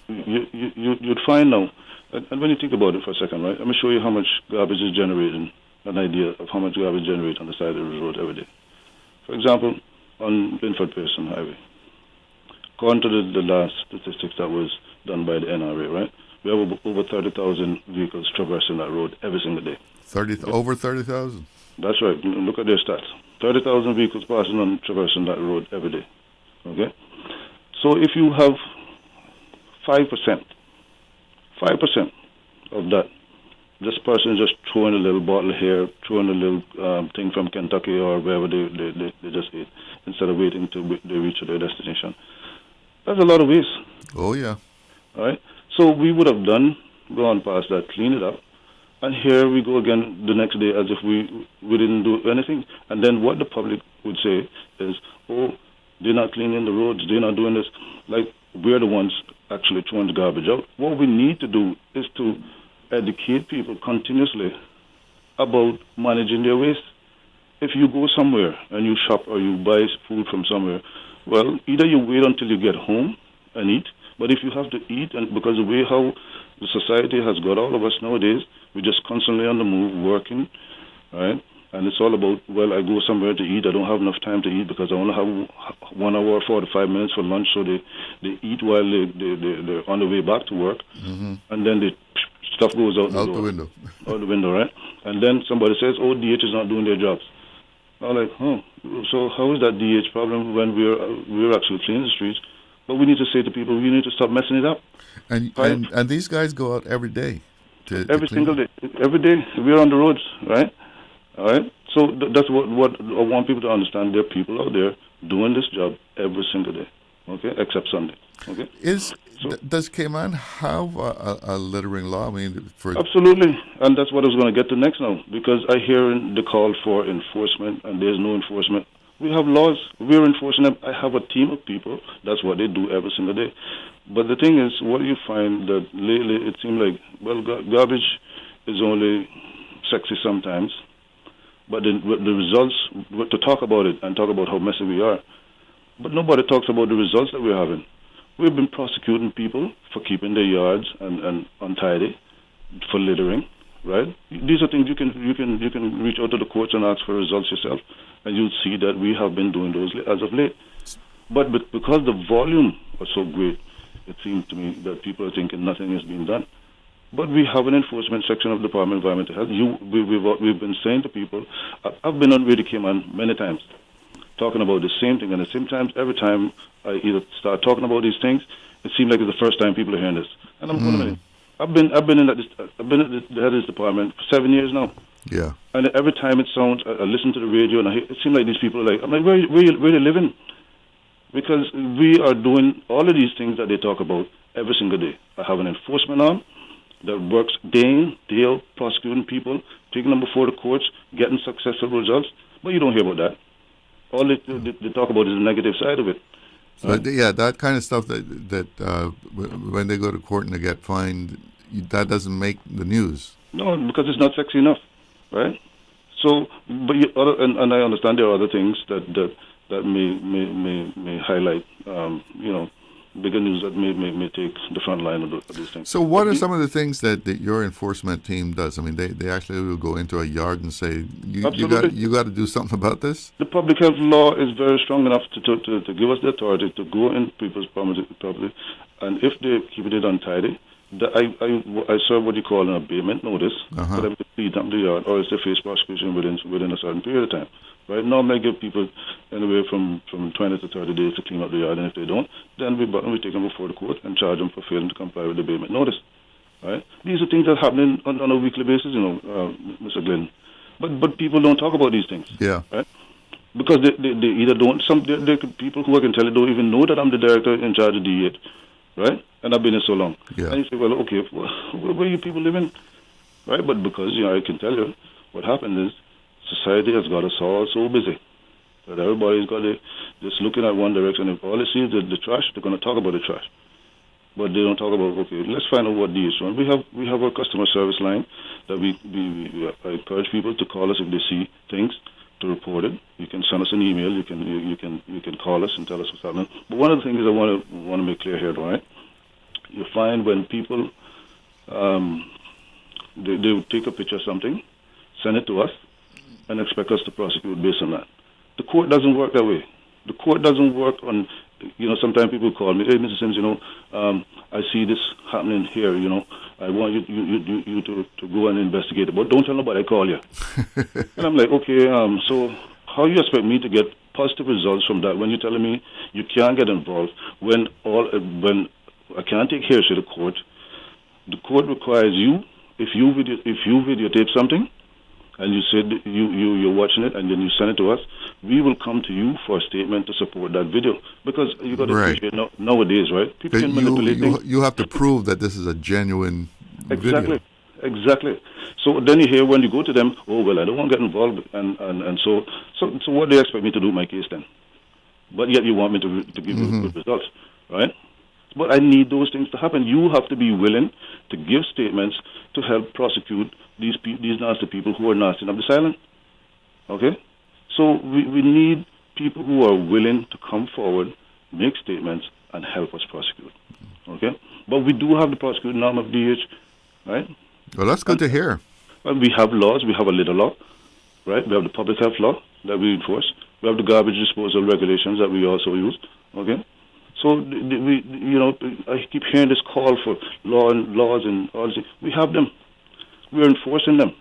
you'd find now, and when you think about it for a second, right, let me show you how much garbage is generated, an idea of how much garbage is generated on the side of the road every day. For example, on Linford-Pearson Highway, according to the last statistics that was done by the NRA, right, we have over 30,000 vehicles traversing that road every single day. Over 30,000? That's right. Look at their stats. 30,000 vehicles traversing that road every day. Okay? So if you have 5% of that, this person is just throwing a little bottle here, throwing a little thing from Kentucky or wherever they just ate, instead of waiting till they reach their destination. That's a lot of waste. Oh, yeah. All right? So we would have gone past that, clean it up, and here we go again the next day as if we didn't do anything. And then what the public would say is, oh, they're not cleaning the roads, they're not doing this. Like, we're the ones actually throwing the garbage out. What we need to do is to educate people continuously about managing their waste. If you go somewhere and you shop or you buy food from somewhere, well, either you wait until you get home and eat, but if you have to eat, and because the way how the society has got all of us nowadays, we're just constantly on the move, working, right? And it's all about, well, I go somewhere to eat, I don't have enough time to eat because I only have 1 hour, 45 minutes for lunch, so they eat while they're on the way back to work, and then stuff goes out the window. Out the window, right? And then somebody says, oh, DH is not doing their jobs. I'm like, so how is that DH problem when we're actually cleaning the streets? But we need to say to people, we need to stop messing it up. And these guys go out every day. Every single day. Every day we're on the roads, right? All right? So that's what I want people to understand. There are people out there doing this job every single day, okay, except Sunday, okay? Does Cayman have a littering law? I mean, absolutely, and that's what I was going to get to next now, because I hear the call for enforcement, and there's no enforcement We have laws. We're enforcing them. I have a team of people. That's what they do every single day. But the thing is, what you find that lately it seems like, well, garbage is only sexy sometimes, but the results, to talk about it and talk about how messy we are, but nobody talks about the results that we're having. We've been prosecuting people for keeping their yards and untidy, for littering, right? These are things you can reach out to the courts and ask for results yourself, and you'll see that we have been doing those as of late. But because the volume was so great, it seems to me that people are thinking nothing is being done. But we have an enforcement section of the Department of Environmental Health. We've been saying to people, I've been on Radio Cayman many times, talking about the same thing, and at the same time, every time I either start talking about these things, it seems like it's the first time people are hearing this. And I'm wondering, I've been at the head of this department for 7 years now. Yeah. And every time it sounds, I listen to the radio, and it seems like these people are like, I'm like, where are they living? Because we are doing all of these things that they talk about every single day. I have an enforcement arm that works day in, day out, prosecuting people, taking them before the courts, getting successful results. But you don't hear about that. All they talk about is the negative side of it. But that kind of stuff that when they go to court and they get fined, that doesn't make the news. No, because it's not sexy enough, right? So, but and I understand there are other things that may highlight, bigger news that may take the front line of these things. So what are some of the things that your enforcement team does? I mean, they actually will go into a yard and say, you got to do something about this? The public health law is very strong enough to give us the authority to go in people's property, and if they keep it untidy, I serve what you call an abatement notice for them to clean up the yard, or else they face prosecution within a certain period of time. Right? Normally I give people anywhere from 20 to 30 days to clean up the yard, and if they don't, then we take them before the court and charge them for failing to comply with the abatement notice. Right? These are things that are happening on a weekly basis, Mr. Glidden. But people don't talk about these things. Yeah. Right? Because they either don't, there are people who I can tell you don't even know that I'm the director in charge of D8, right? And I've been here so long. Yeah. And you say, well, okay, where you people living? Right? But because, I can tell you, what happened is, society has got us all so busy that everybody's got just looking at one direction. If all they see is the trash, they're going to talk about the trash. But they don't talk about, okay, let's find out what the issue is. We have a customer service line that I encourage people to call us if they see things, to report it. You can send us an email. You can call us and tell us what's happening. But one of the things I want to make clear here, right? You find when people they would take a picture of something, send it to us, and expect us to prosecute based on that. The court doesn't work that way. The court doesn't work on, sometimes people call me, hey, Mr. Sims, I see this happening here, I want you to go and investigate it, but don't tell nobody I call you. And I'm like, okay, so how you expect me to get positive results from that when you're telling me you can't get involved when I can't take hearsay to the court? The court requires you, if you videotape something, and you said you're watching it, and then you send it to us, we will come to you for a statement to support that video. Because you got to appreciate nowadays, right? People can manipulate things. You have to prove that this is a genuine video. Exactly. So then you hear when you go to them, oh, well, I don't want to get involved, and so what do you expect me to do in my case then? But yet you want me to give you good results, right? But I need those things to happen. You have to be willing to give statements to help prosecute these nasty people who are nasty up this island. Okay? So we need people who are willing to come forward, make statements, and help us prosecute. Okay? But we do have the prosecuting arm of DH, right? Well, that's good to hear. Well, we have laws. We have a litter law, right? We have the public health law that we enforce. We have the garbage disposal regulations that we also use. Okay? So I keep hearing this call for laws and all this. We have them. We're enforcing them.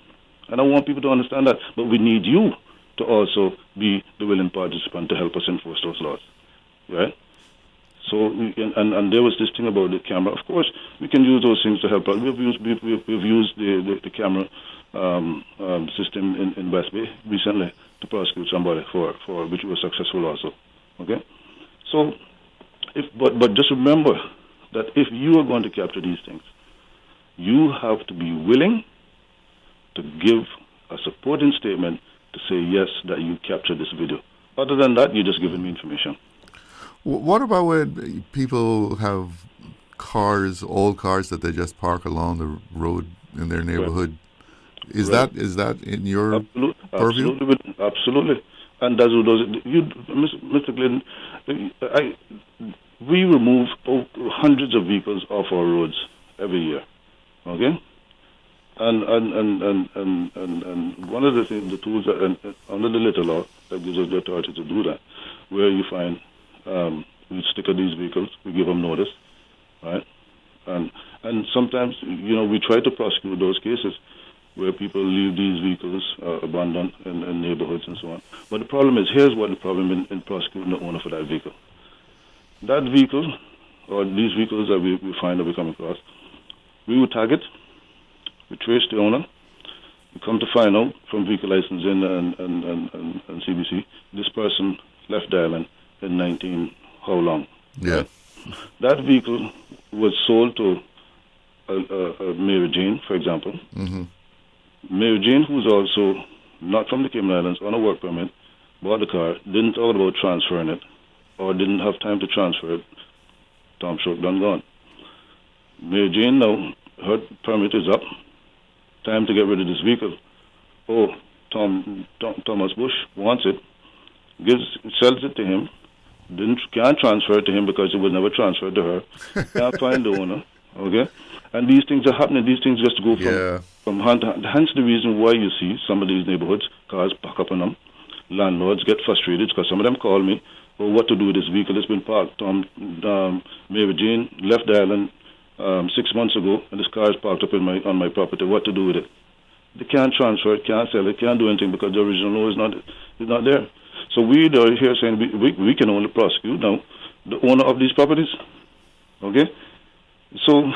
And I want people to understand that. But we need you to also be the willing participant to help us enforce those laws. Right? So, and there was this thing about the camera. Of course, we can use those things to help us. We've used the camera system in West Bay recently to prosecute somebody for which was successful also. Okay? So, but just remember that if you are going to capture these things, you have to be willing to give a supporting statement to say yes that you captured this video. Other than that, you're just giving me information. What about when people have cars, old cars that they just park along the road in their neighborhood? Is that in your purview? Absolutely. And that's what those. Mr. Glidden, we remove hundreds of vehicles off our roads every year. Okay. And one of the things, the tools under the little law that gives us the authority to do that, where you find we sticker these vehicles, we give them notice, right? And sometimes, we try to prosecute those cases where people leave these vehicles abandoned in neighborhoods and so on. But the problem is, here's what the problem in prosecuting the owner for that vehicle. That vehicle, or these vehicles that we find that we come across, we will tag it, we trace the owner, we come to find out from vehicle licensing and CBC, this person left the island in 19, how long? Yeah. Right? That vehicle was sold to Mary Jane, for example. Mm-hmm. Mary Jane, who's also not from the Cayman Islands, on a work permit, bought the car, didn't thought about transferring it, or didn't have time to transfer it. Tom Shook done gone. Mary Jane now, her permit is up. Time to get rid of this vehicle. Oh, Thomas Bush wants it, sells it to him, can't transfer it to him because it was never transferred to her. Can't find the owner. Okay? And these things are happening. These things just go from hand to hand. Hence the reason why you see some of these neighborhoods, cars park up on them. Landlords get frustrated because some of them call me, what to do with this vehicle? It's been parked. Mary Jane left the island 6 months ago, and this car is parked up on my property. What to do with it? They can't transfer it, can't sell it, can't do anything because the original law is not there. So we are here saying we can only prosecute now the owner of these properties. Okay? So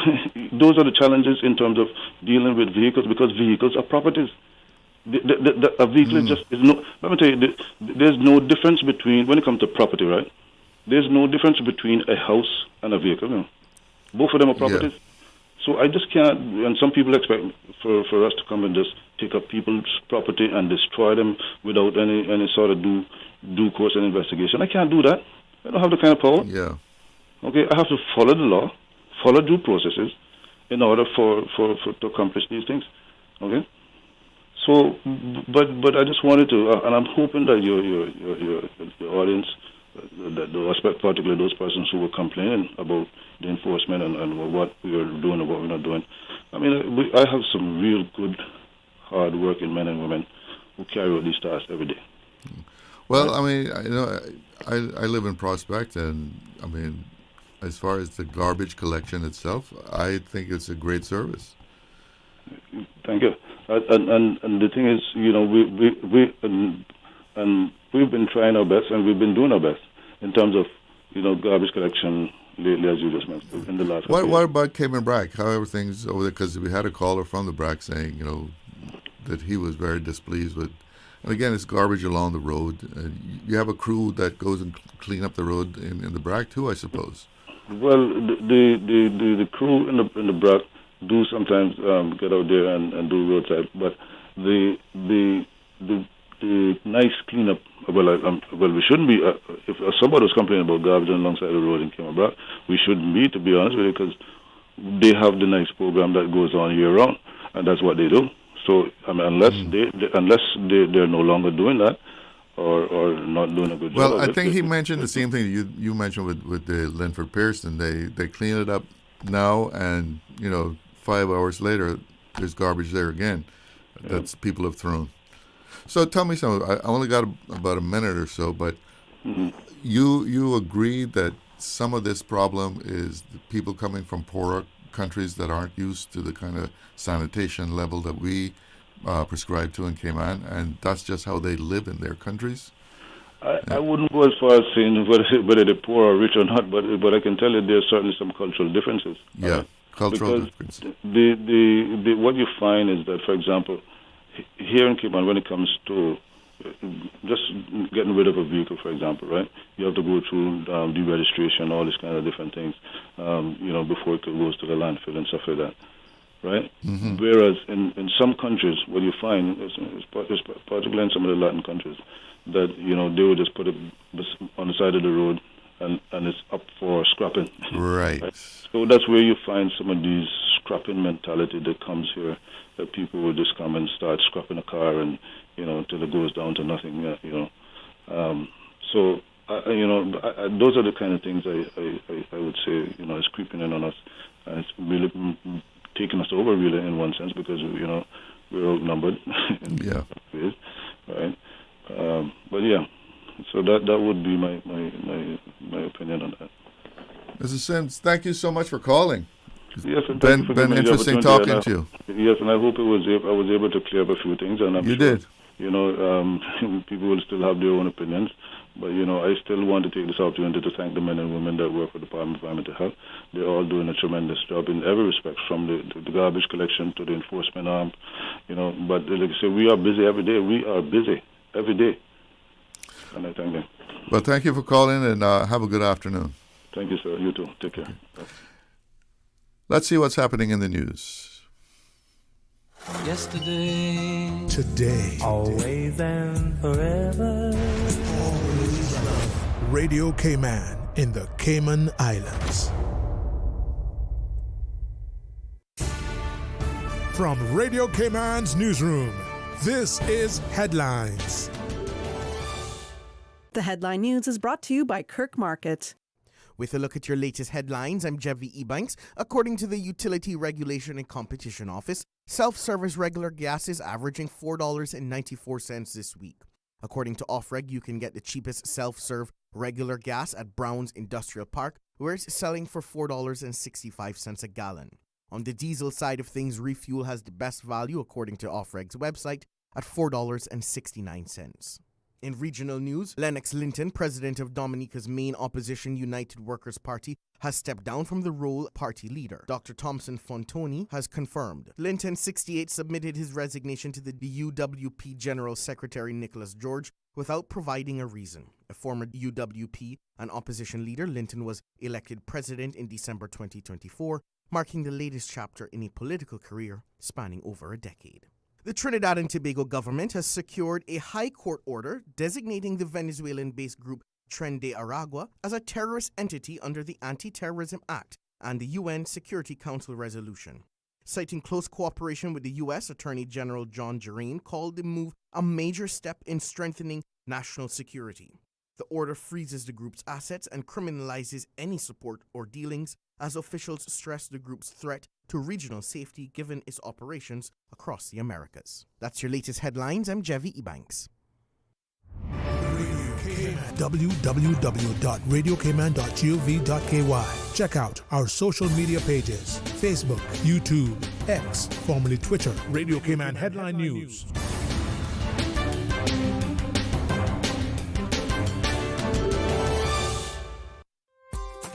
those are the challenges in terms of dealing with vehicles, because vehicles are properties. A vehicle is no. Let me tell you, there's no difference between, when it comes to property, right? There's no difference between a house and a vehicle. Both of them are properties. Yeah. So I just can't, and some people expect for us to come and just take up people's property and destroy them without any sort of due course and investigation. I can't do that. I don't have the kind of power. Yeah. Okay, I have to follow the law, follow due processes in order for to accomplish these things. Okay. So, but I just wanted to, and I'm hoping that your audience, that particularly those persons who were complaining about the enforcement and what we are doing and what we're not doing. I mean, I have some real good, hard-working men and women who carry out these tasks every day. Well, I mean, I live in Prospect, and I mean, as far as the garbage collection itself, I think it's a great service. Thank you. And the thing is, we've been trying our best, and we've been doing our best in terms of, garbage collection lately, as you just mentioned, in the last. What about Cayman Brac? How are things over there? Because we had a caller from the Brac saying, that he was very displeased with. And again, it's garbage along the road. You have a crew that goes and clean up the road in the Brac too, I suppose. Well, the crew in the Brac do sometimes get out there and do roadside, but the nice cleanup. Well, we shouldn't be. If somebody was complaining about garbage alongside the road in Cayman Brac, we shouldn't be, to be honest with you, because they have the nice program that goes on year round, and that's what they do. So, I mean, unless they're no longer doing that, or not doing a good job. Well, I think he mentioned the same thing you mentioned with the Linford Pearson. They clean it up now, and 5 hours later, there's garbage there again that people have thrown. So tell me something. I only got about a minute or so, but you agree that some of this problem is the people coming from poorer countries that aren't used to the kind of sanitation level that we prescribe to in Cayman, and that's just how they live in their countries? I wouldn't go as far as saying whether they're poor or rich or not, but I can tell you there's certainly some cultural differences. Yeah, cultural because differences. What you find is that, for example, here in Cayman, when it comes to just getting rid of a vehicle, for example, right? You have to go through deregistration, all these kind of different things, before it goes to the landfill and stuff like that, right? Whereas in some countries, what you find is particularly in some of the Latin countries, that they would just put it on the side of the road and it's up for scrapping. Right. So that's where you find some of these scrapping mentality that comes here, that people will just come and start scrapping a car and until it goes down to nothing. So those are the kind of things I would say is creeping in on us, and it's really taking us over really in one sense, because we're outnumbered in ways, right? But yeah, so that would be my opinion on that. Mr. Sims, thank you so much for calling. Yes, and been interesting talking to you. Yes, and I hope I was able to clear up a few things, and I'm you sure, did. People will still have their own opinions, but I still want to take this opportunity to thank the men and women that work for the Department of Environmental Health. They're all doing a tremendous job in every respect, from the garbage collection to the enforcement arm. But like I say, we are busy every day. We are busy every day, and I thank them. Well, thank you for calling, and have a good afternoon. Thank you, sir. You too. Take care. Bye. Let's see what's happening in the news. Yesterday, Today, always and forever. Radio Cayman in the Cayman Islands. From Radio Cayman's newsroom, this is Headlines. The headline news is brought to you by Kirk Market. With a look at your latest headlines, I'm Jevy Ebanks. According to the Utility Regulation and Competition Office, self-service regular gas is averaging $4.94 this week. According to OffReg, you can get the cheapest self-serve regular gas at Brown's Industrial Park, where it's selling for $4.65 a gallon. On the diesel side of things, refuel has the best value, according to OffReg's website, at $4.69. In regional news, Lennox Linton, president of Dominica's main opposition United Workers' Party, has stepped down from the role party leader. Dr. Thompson Fontoni has confirmed. Linton, 68, submitted his resignation to the UWP General Secretary Nicholas George without providing a reason. A former UWP and opposition leader, Linton was elected president in December 2024, marking the latest chapter in a political career spanning over a decade. The Trinidad and Tobago government has secured a high court order designating the Venezuelan-based group Tren de Aragua as a terrorist entity under the Anti-Terrorism Act and the UN Security Council resolution. Citing close cooperation with the U.S., Attorney General John Gerain called the move a major step in strengthening national security. The order freezes the group's assets and criminalizes any support or dealings, as officials stress the group's threat to regional safety given its operations across the Americas. That's your latest headlines. I'm Jevy Ebanks. www.radiocayman.gov.ky. Check out our social media pages: Facebook, YouTube, X, formerly Twitter, Radio Cayman Headline News.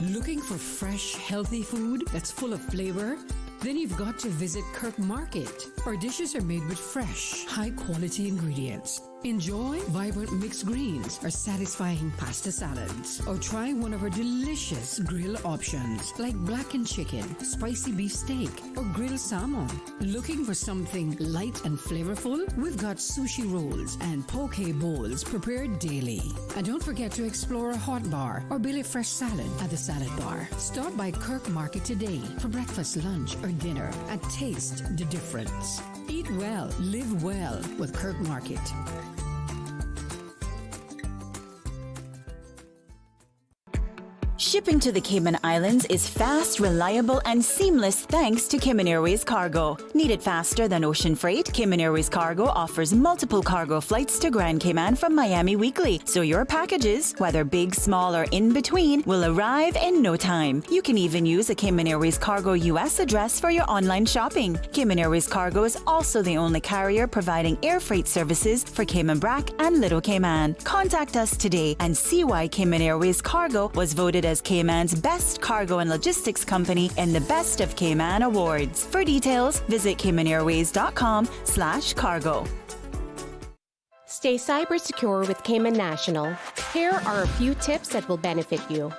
Looking for fresh, healthy food that's full of flavor? Then you've got to visit Kirk Market. Our dishes are made with fresh, high-quality ingredients. Enjoy vibrant mixed greens or satisfying pasta salads. Or try one of our delicious grill options like blackened chicken, spicy beef steak, or grilled salmon. Looking for something light and flavorful? We've got sushi rolls and poke bowls prepared daily. And don't forget to explore a hot bar or Billy Fresh salad at the salad bar. Stop by Kirk Market today for breakfast, lunch, or dinner and taste the difference. Eat well, live well with Kirk Market. Shipping to the Cayman Islands is fast, reliable, and seamless thanks to Cayman Airways Cargo. Need it faster than ocean freight? Cayman Airways Cargo offers multiple cargo flights to Grand Cayman from Miami weekly, so your packages, whether big, small, or in between, will arrive in no time. You can even use a Cayman Airways Cargo US address for your online shopping. Cayman Airways Cargo is also the only carrier providing air freight services for Cayman Brac and Little Cayman. Contact us today and see why Cayman Airways Cargo was voted as Cayman's best cargo and logistics company in the Best of Cayman Awards. For details, visit CaymanAirways.com/cargo. Stay cyber secure with Cayman National. Here are a few tips that will benefit you.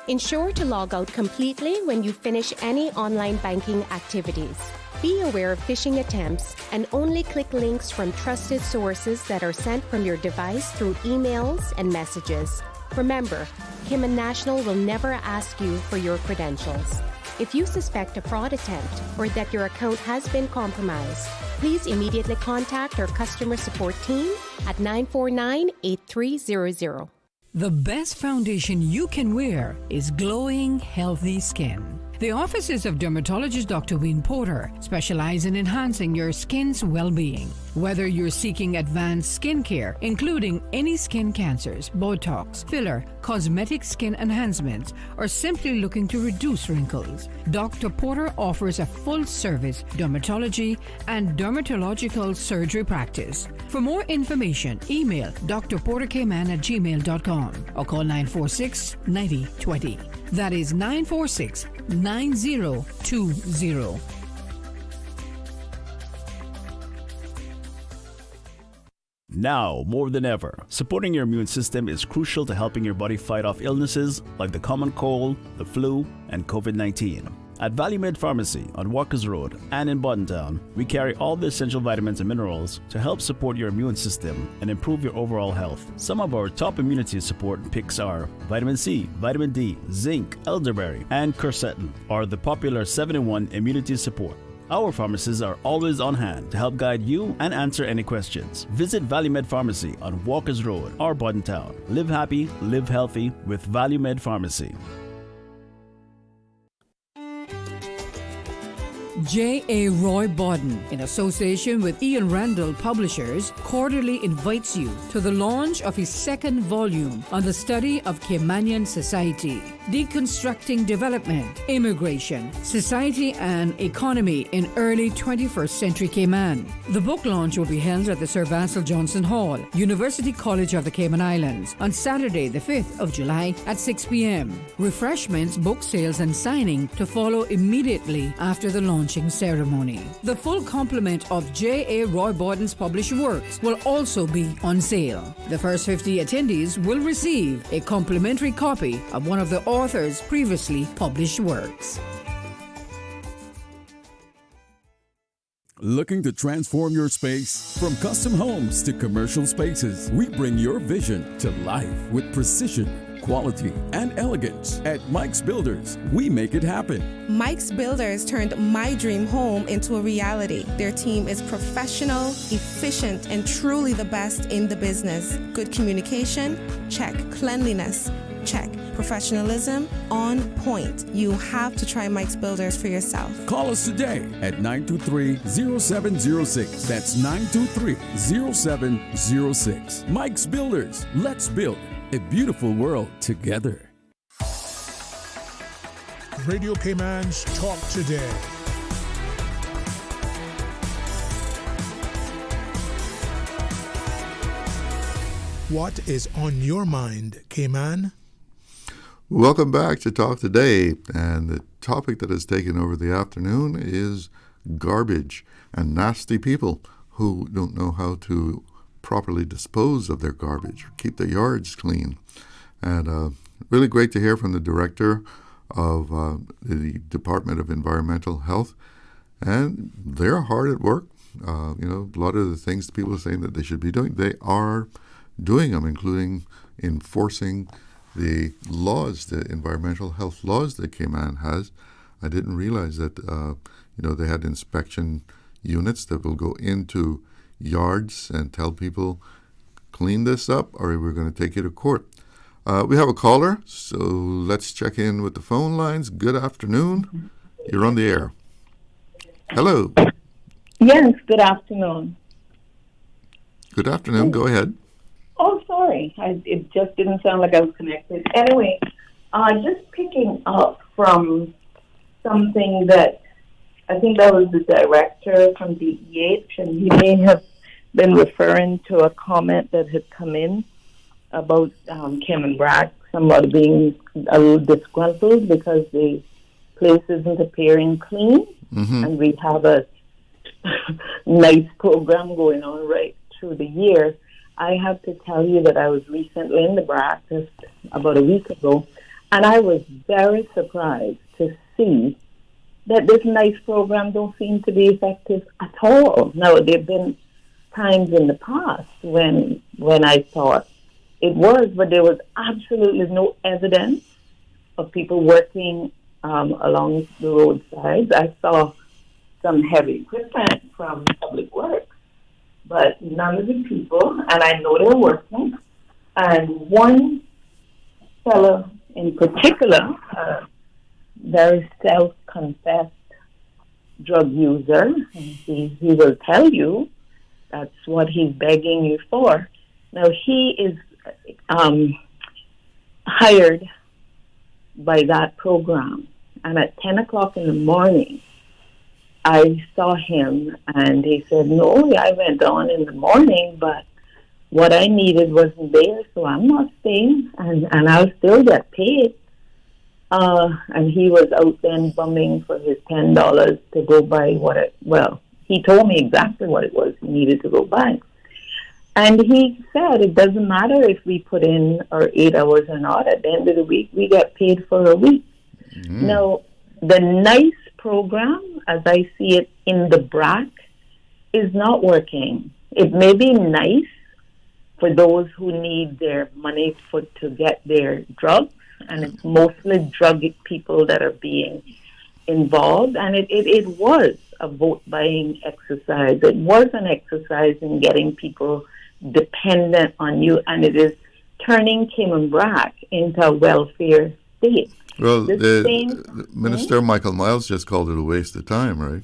Ensure to log out completely when you finish any online banking activities. Be aware of phishing attempts and only click links from trusted sources that are sent from your device through emails and messages. Remember, Cayman National will never ask you for your credentials. If you suspect a fraud attempt or that your account has been compromised, please immediately contact our customer support team at 949-8300. The best foundation you can wear is glowing, healthy skin. The offices of dermatologist Dr. Wayne Porter specialize in enhancing your skin's well-being. Whether you're seeking advanced skincare, including any skin cancers, Botox, filler, cosmetic skin enhancements, or simply looking to reduce wrinkles, Dr. Porter offers a full-service dermatology and dermatological surgery practice. For more information, email drportercayman@gmail.com or call 946-9020. That is 946-9020. Now, more than ever, supporting your immune system is crucial to helping your body fight off illnesses like the common cold, the flu, and COVID-19. At ValueMed Pharmacy on Walkers Road and in Boddentown, we carry all the essential vitamins and minerals to help support your immune system and improve your overall health. Some of our top immunity support picks are vitamin C, vitamin D, zinc, elderberry, and quercetin, or the popular 7-in-1 immunity support. Our pharmacists are always on hand to help guide you and answer any questions. Visit ValueMed Pharmacy on Walkers Road or Boddentown. Live happy, live healthy with ValueMed Pharmacy. J.A. Roy Bodden, in association with Ian Randall Publishers, cordially invites you to the launch of his second volume on the study of Caymanian society, Deconstructing Development, Immigration, Society and Economy in Early 21st Century Cayman. The book launch will be held at the Sir Basil Johnson Hall, University College of the Cayman Islands, on Saturday, the 5th of July at 6 p.m. Refreshments, book sales and signing to follow immediately after the launching ceremony. The full complement of J.A. Roy Bodden's published works will also be on sale. The first 50 attendees will receive a complimentary copy of one of the author's previously published works. Looking to transform your space? From custom homes to commercial spaces, we bring your vision to life with precision, quality, and elegance. At Mike's Builders, we make it happen. Mike's Builders turned my dream home into a reality. Their team is professional, efficient, and truly the best in the business. Good communication? Check. Cleanliness? Check. Professionalism? On point. You have to try Mike's Builders for yourself. Call us today at 923-0706. That's 923-0706. Mike's Builders. Let's build a beautiful world together. Radio Cayman's Talk Today. What is on your mind, Cayman? Welcome back to Talk Today, and the topic that has taken over the afternoon is garbage and nasty people who don't know how to properly dispose of their garbage, keep their yards clean. And really great to hear from the director of the Department of Environmental Health, and they're hard at work. A lot of the things that people are saying that they should be doing, they are doing them, including enforcing the laws, the environmental health laws that Cayman has. I didn't realize that, they had inspection units that will go into yards and tell people, clean this up or we're going to take you to court. We have a caller, so let's check in with the phone lines. Good afternoon. You're on the air. Hello. Yes, good afternoon. Good afternoon. Go ahead. Oh, sorry. It just didn't sound like I was connected. Anyway, just picking up from something that I think that was the director from DEH, and he may have been referring to a comment that had come in about Cayman Brac, somebody being a little disgruntled because the place isn't appearing clean, and we have a nice program going on right through the year. I have to tell you that I was recently in the Brac just about a week ago, and I was very surprised to see that this nice program don't seem to be effective at all. Now, there have been times in the past when I thought it was, but there was absolutely no evidence of people working along the roadsides. I saw some heavy equipment from Public Works, but none of the people, and I know they're working. And one fellow in particular, very self-confessed drug user, he will tell you that's what he's begging you for. Now, he is hired by that program, and at 10 o'clock in the morning, I saw him, and he said, no, I went on in the morning, but what I needed wasn't there, so I'm not staying, and I'll still get paid. And he was out then bumming for his $10 to go buy he told me exactly what it was he needed to go buy. And he said, it doesn't matter if we put in our 8 hours or not. At the end of the week, we get paid for a week. Now, the NICE program, as I see it in the BRAC, is not working. It may be nice for those who need their money to get their drugs, and it's mostly drug people that are being involved. And it was a vote-buying exercise. It was an exercise in getting people dependent on you, and it is turning Cayman BRAC into a welfare state. Well, Minister Michael Miles just called it a waste of time, right?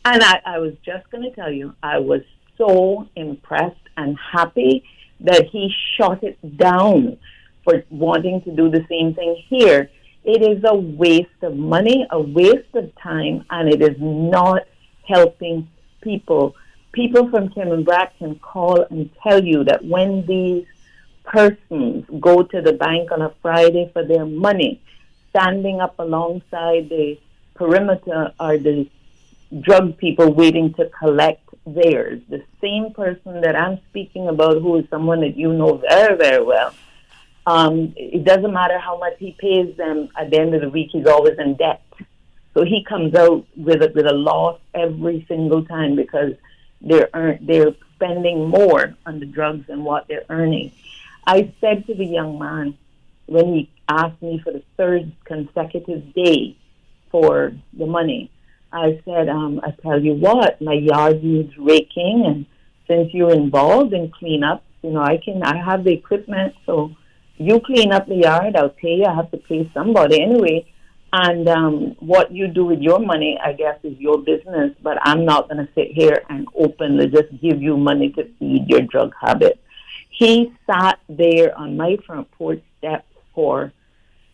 And I was just going to tell you, I was so impressed and happy that he shot it down for wanting to do the same thing here. It is a waste of money, a waste of time, and it is not helping people. People from Cayman BRAC can call and tell you that when these persons go to the bank on a Friday for their money, standing up alongside the perimeter are the drug people waiting to collect theirs. The same person that I'm speaking about, who is someone that you know very, very well. It doesn't matter how much he pays them. At the end of the week, he's always in debt. So he comes out with a loss every single time because they're spending more on the drugs than what they're earning. I said to the young man when he asked me for the third consecutive day for the money, I said, I tell you what, my yard needs raking, and since you're involved in cleanup, I have the equipment, so you clean up the yard, I'll pay you, I have to pay somebody anyway. And what you do with your money, I guess, is your business, but I'm not going to sit here and openly just give you money to feed your drug habit. He sat there on my front porch steps for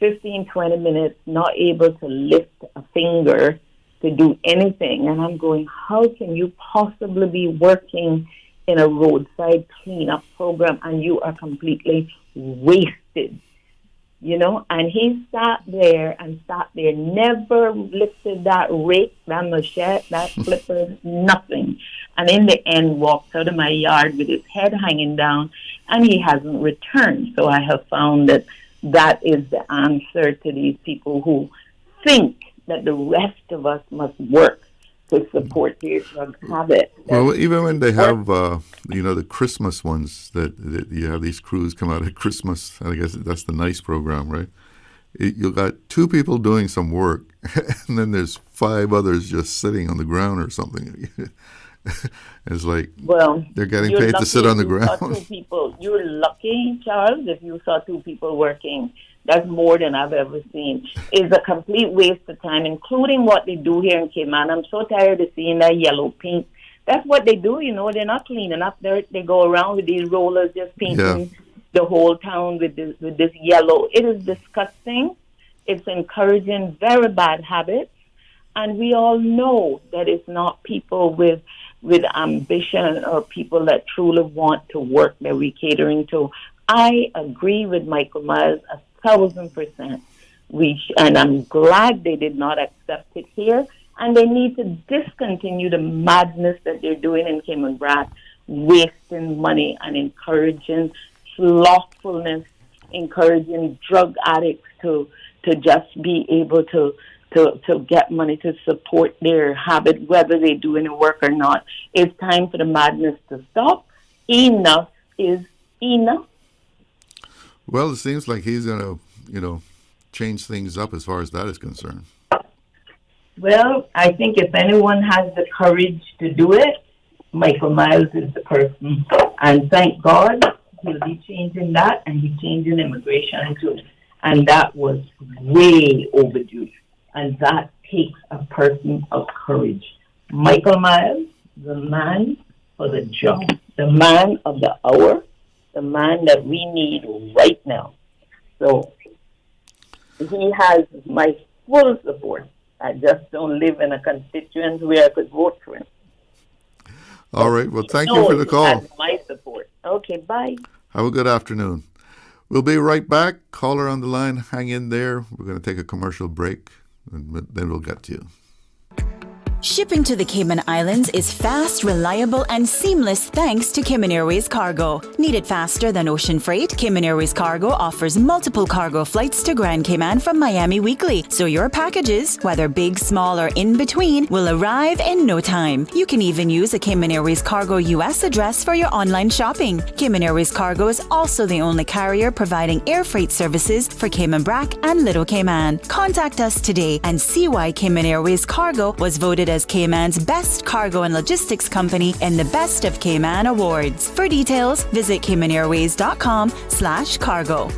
15, 20 minutes, not able to lift a finger to do anything. And I'm going, how can you possibly be working in a roadside cleanup program and you are completely wasted? And he sat there, never lifted that rake, that machete, that flipper, nothing. And in the end, walked out of my yard with his head hanging down, and he hasn't returned. So I have found that is the answer to these people who think that the rest of us must work to support their drug habit. Well, even when they have, the Christmas ones, that you have these crews come out at Christmas, I guess that's the NICE program, right? You got 2 people doing some work, and then there's 5 others just sitting on the ground or something. It's like, they're getting paid to sit on the ground. You're lucky, Charles, if you saw 2 people working. That's more than I've ever seen. It's a complete waste of time, including what they do here in Cayman. I'm so tired of seeing that yellow paint. That's what they do, They're not cleaning up dirt. They go around with these rollers just painting the whole town with this yellow. It is disgusting. It's encouraging very bad habits. And we all know that it's not people with ambition or people that truly want to work that we're catering to. I agree with Michael Miles 1,000%. And I'm glad they did not accept it here. And they need to discontinue the madness that they're doing in Cayman BRAC, wasting money and encouraging slothfulness, encouraging drug addicts to just be able to to get money to support their habit, whether they do any work or not. It's time for the madness to stop. Enough is enough. Well, it seems like he's going to, change things up as far as that is concerned. Well, I think if anyone has the courage to do it, Michael Miles is the person. And thank God he'll be changing that, and he's changing immigration too. And that was way overdue. And that takes a person of courage. Michael Miles, the man for the job, the man of the hour, the man that we need right now. So he has my full support. I just don't live in a constituency where I could vote for him. All right. Well, thank you for the call. He has my support. Okay, bye. Have a good afternoon. We'll be right back. Caller on the line. Hang in there. We're going to take a commercial break, and then we'll get to you. Shipping to the Cayman Islands is fast, reliable, and seamless thanks to Cayman Airways Cargo. Need it faster than ocean freight? Cayman Airways Cargo offers multiple cargo flights to Grand Cayman from Miami weekly, so your packages, whether big, small, or in between, will arrive in no time. You can even use a Cayman Airways Cargo US address for your online shopping. Cayman Airways Cargo is also the only carrier providing air freight services for Cayman Brac and Little Cayman. Contact us today and see why Cayman Airways Cargo was voted as Cayman's best cargo and logistics company in the Best of Cayman Awards. For details, visit caymanairways.com/cargo.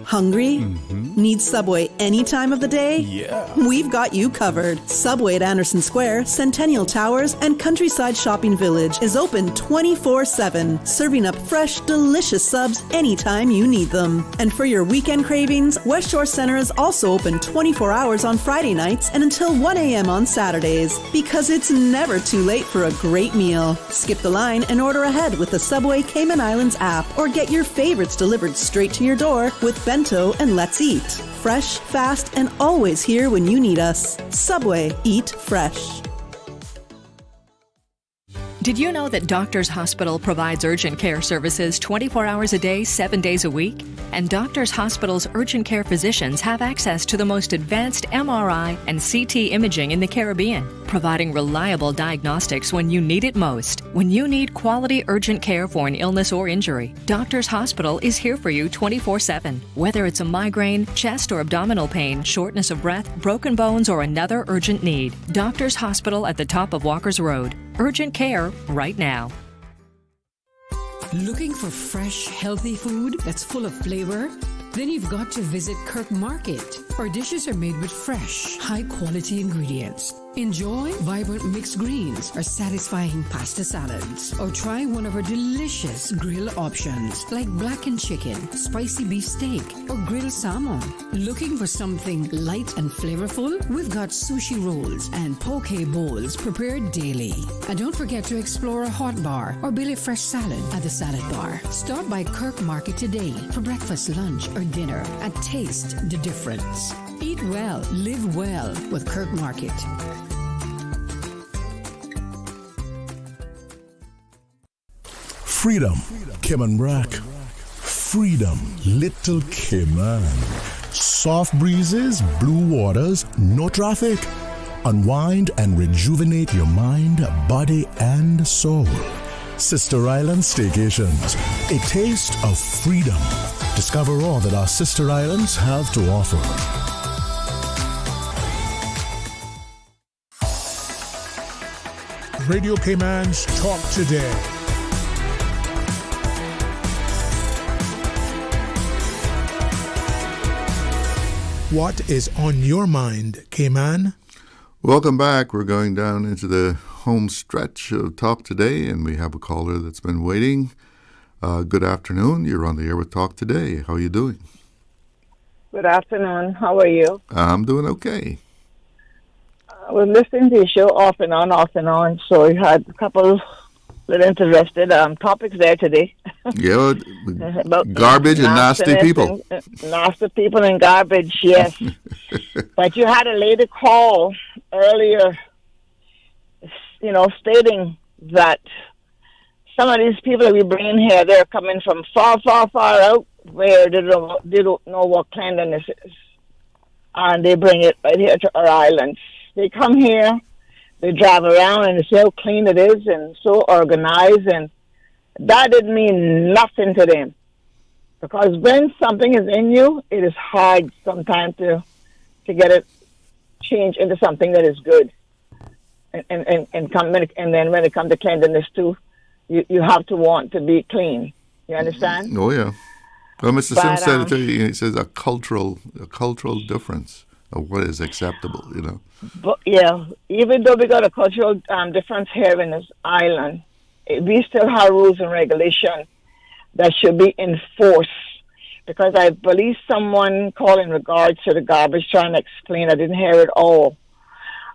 Hungry? Need Subway any time of the day? Yeah. We've got you covered. Subway at Anderson Square, Centennial Towers, and Countryside Shopping Village is open 24/7, serving up fresh, delicious subs anytime you need them. And for your weekend cravings, West Shore Center is also open 24 hours on Friday nights and until 1 a.m. on Saturdays, because it's never too late for a great meal. Skip the line and order ahead with the Subway Cayman Islands app, or get your favorites delivered straight to your door with Bento and Let's Eat. Fresh, fast, and always here when you need us. Subway. Eat fresh. Did you know that Doctors Hospital provides urgent care services 24 hours a day, 7 days a week? And Doctors Hospital's urgent care physicians have access to the most advanced MRI and CT imaging in the Caribbean, providing reliable diagnostics when you need it most. When you need quality urgent care for an illness or injury, Doctors Hospital is here for you 24/7. Whether it's a migraine, chest or abdominal pain, shortness of breath, broken bones, or another urgent need, Doctors Hospital at the top of Walker's Road. Urgent care right now. Looking for fresh, healthy food that's full of flavor? Then you've got to visit Kirk Market. Our dishes are made with fresh, high-quality ingredients. Enjoy vibrant mixed greens or satisfying pasta salads. Or try one of our delicious grill options like blackened chicken, spicy beef steak, or grilled salmon. Looking for something light and flavorful? We've got sushi rolls and poke bowls prepared daily. And don't forget to explore a hot bar or Billy Fresh salad at the salad bar. Stop by Kirk Market today for breakfast, lunch, or dinner and taste the difference. Eat well, live well with Kirk Market. Freedom, Cayman Brac. Freedom, Little Cayman. Soft breezes, blue waters, no traffic. Unwind and rejuvenate your mind, body, and soul. Sister Island Staycations, a taste of freedom. Discover all that our sister islands have to offer. Radio Cayman's Talk Today. What is on your mind, Cayman? Welcome back. We're going down into the home stretch of Talk Today, and we have a caller that's been waiting. Good afternoon. You're on the air with Talk Today. How are you doing? Good afternoon. How are you? I'm doing okay. I was listening to your show off and on, so you had a couple little interested topics there today. Yeah, garbage and nasty people. Nasty people and garbage, yes. But you had a lady call earlier, stating that some of these people that we bring in here, they're coming from far, far, far out where they don't know what cleanliness is. and they bring it right here to our islands. They come here, they drive around, and they see how clean it is and so organized, and that didn't mean nothing to them. Because when something is in you, it is hard sometimes to get it changed into something that is good. And then when it comes to cleanliness too, you have to want to be clean. You understand? Oh yeah. Well, Mr. Sims said it to you. He says a cultural difference of what is acceptable. You know. But yeah, even though we got a cultural difference here in this island, we still have rules and regulations that should be enforced. Because I believe someone called in regards to the garbage trying to explain. I didn't hear it all.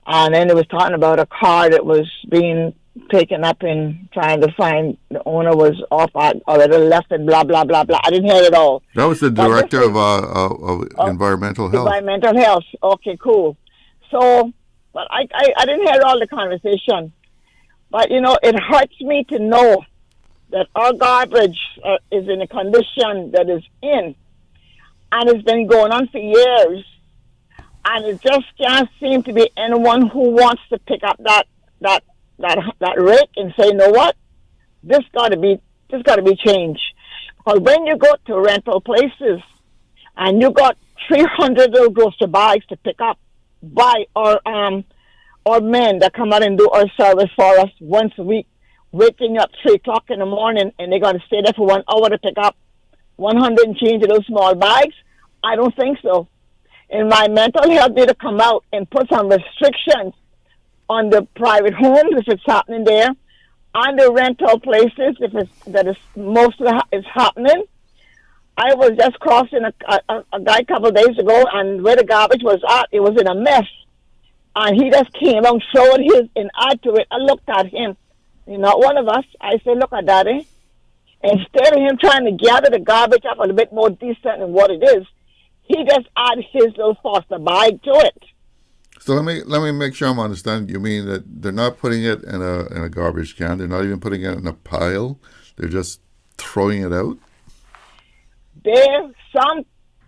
And then it was talking about a car that was being taken up and trying to find the owner was off or the left and blah, blah, blah, blah. I didn't hear it all. That was the director of environmental health. Environmental health. Okay, cool. So, but I didn't hear all the conversation. But, you know, it hurts me to know that our garbage is in a condition that is in. And it's been going on for years. And it just can't seem to be anyone who wants to pick up that rake and say, you know what, this got to be changed. Because when you go to rental places and you got 300 little grocery bags to pick up by our men that come out and do our service for us once a week, waking up 3 o'clock in the morning, and they're going to stay there for 1 hour to pick up 100 and change of those small bags? I don't think so. Environmental health need to come out and put some restrictions on the private homes if it's happening there, on the rental places if most of it's happening. I was just crossing a guy a couple of days ago, and where the garbage was at, it was in a mess. And he just came out, showed his and add to it. I looked at him. He's not one of us. I said, look at Daddy. Instead of him trying to gather the garbage up a little bit more decent than what it is, he just added his little foster bag to it. So let me make sure I'm understanding. You mean that they're not putting it in a garbage can? They're not even putting it in a pile? They're just throwing it out? Some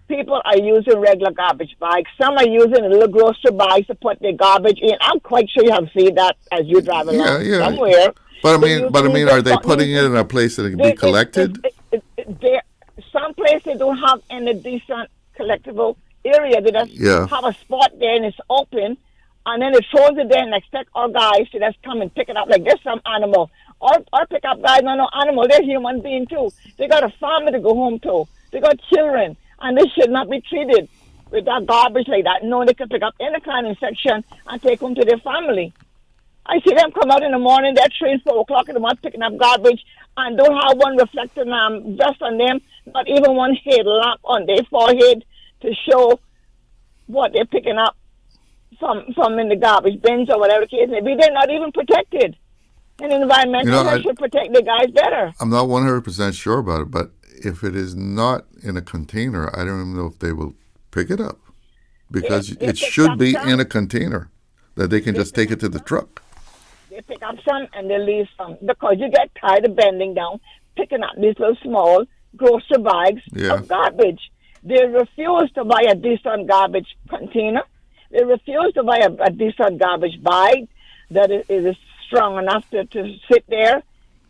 people are using regular garbage bags. Some are using little grocery bags to put their garbage in. I'm quite sure you have seen that as you drive along somewhere. But I mean, are they putting it in a place that it can be collected? Some places don't have any decent collectible area. They just have a spot there and it's open, and then it throws it there and expect our guys to just come and pick it up like there's some animal. Our pickup guys are no animal. They're human beings too. They got a family to go home to. They got children, and they should not be treated with that garbage like that. No, they can pick up any kind of section and take home to their family. I see them come out in the morning, they're 3 and 4 o'clock in the morning picking up garbage and don't have one reflecting vest on them, not even one head lamp on their forehead to show what they're picking up from in the garbage bins or whatever the case may be. They're not even protected. And environmental should protect the guys better. I'm not 100% sure about it, but if it is not in a container, I don't even know if they will pick it up. Because it should be in a container that they can just take it to the truck. They pick up some and they leave some because you get tired of bending down, picking up these little small grocery bags of garbage. They refuse to buy a decent garbage container. They refuse to buy a decent garbage bag that is strong enough to sit there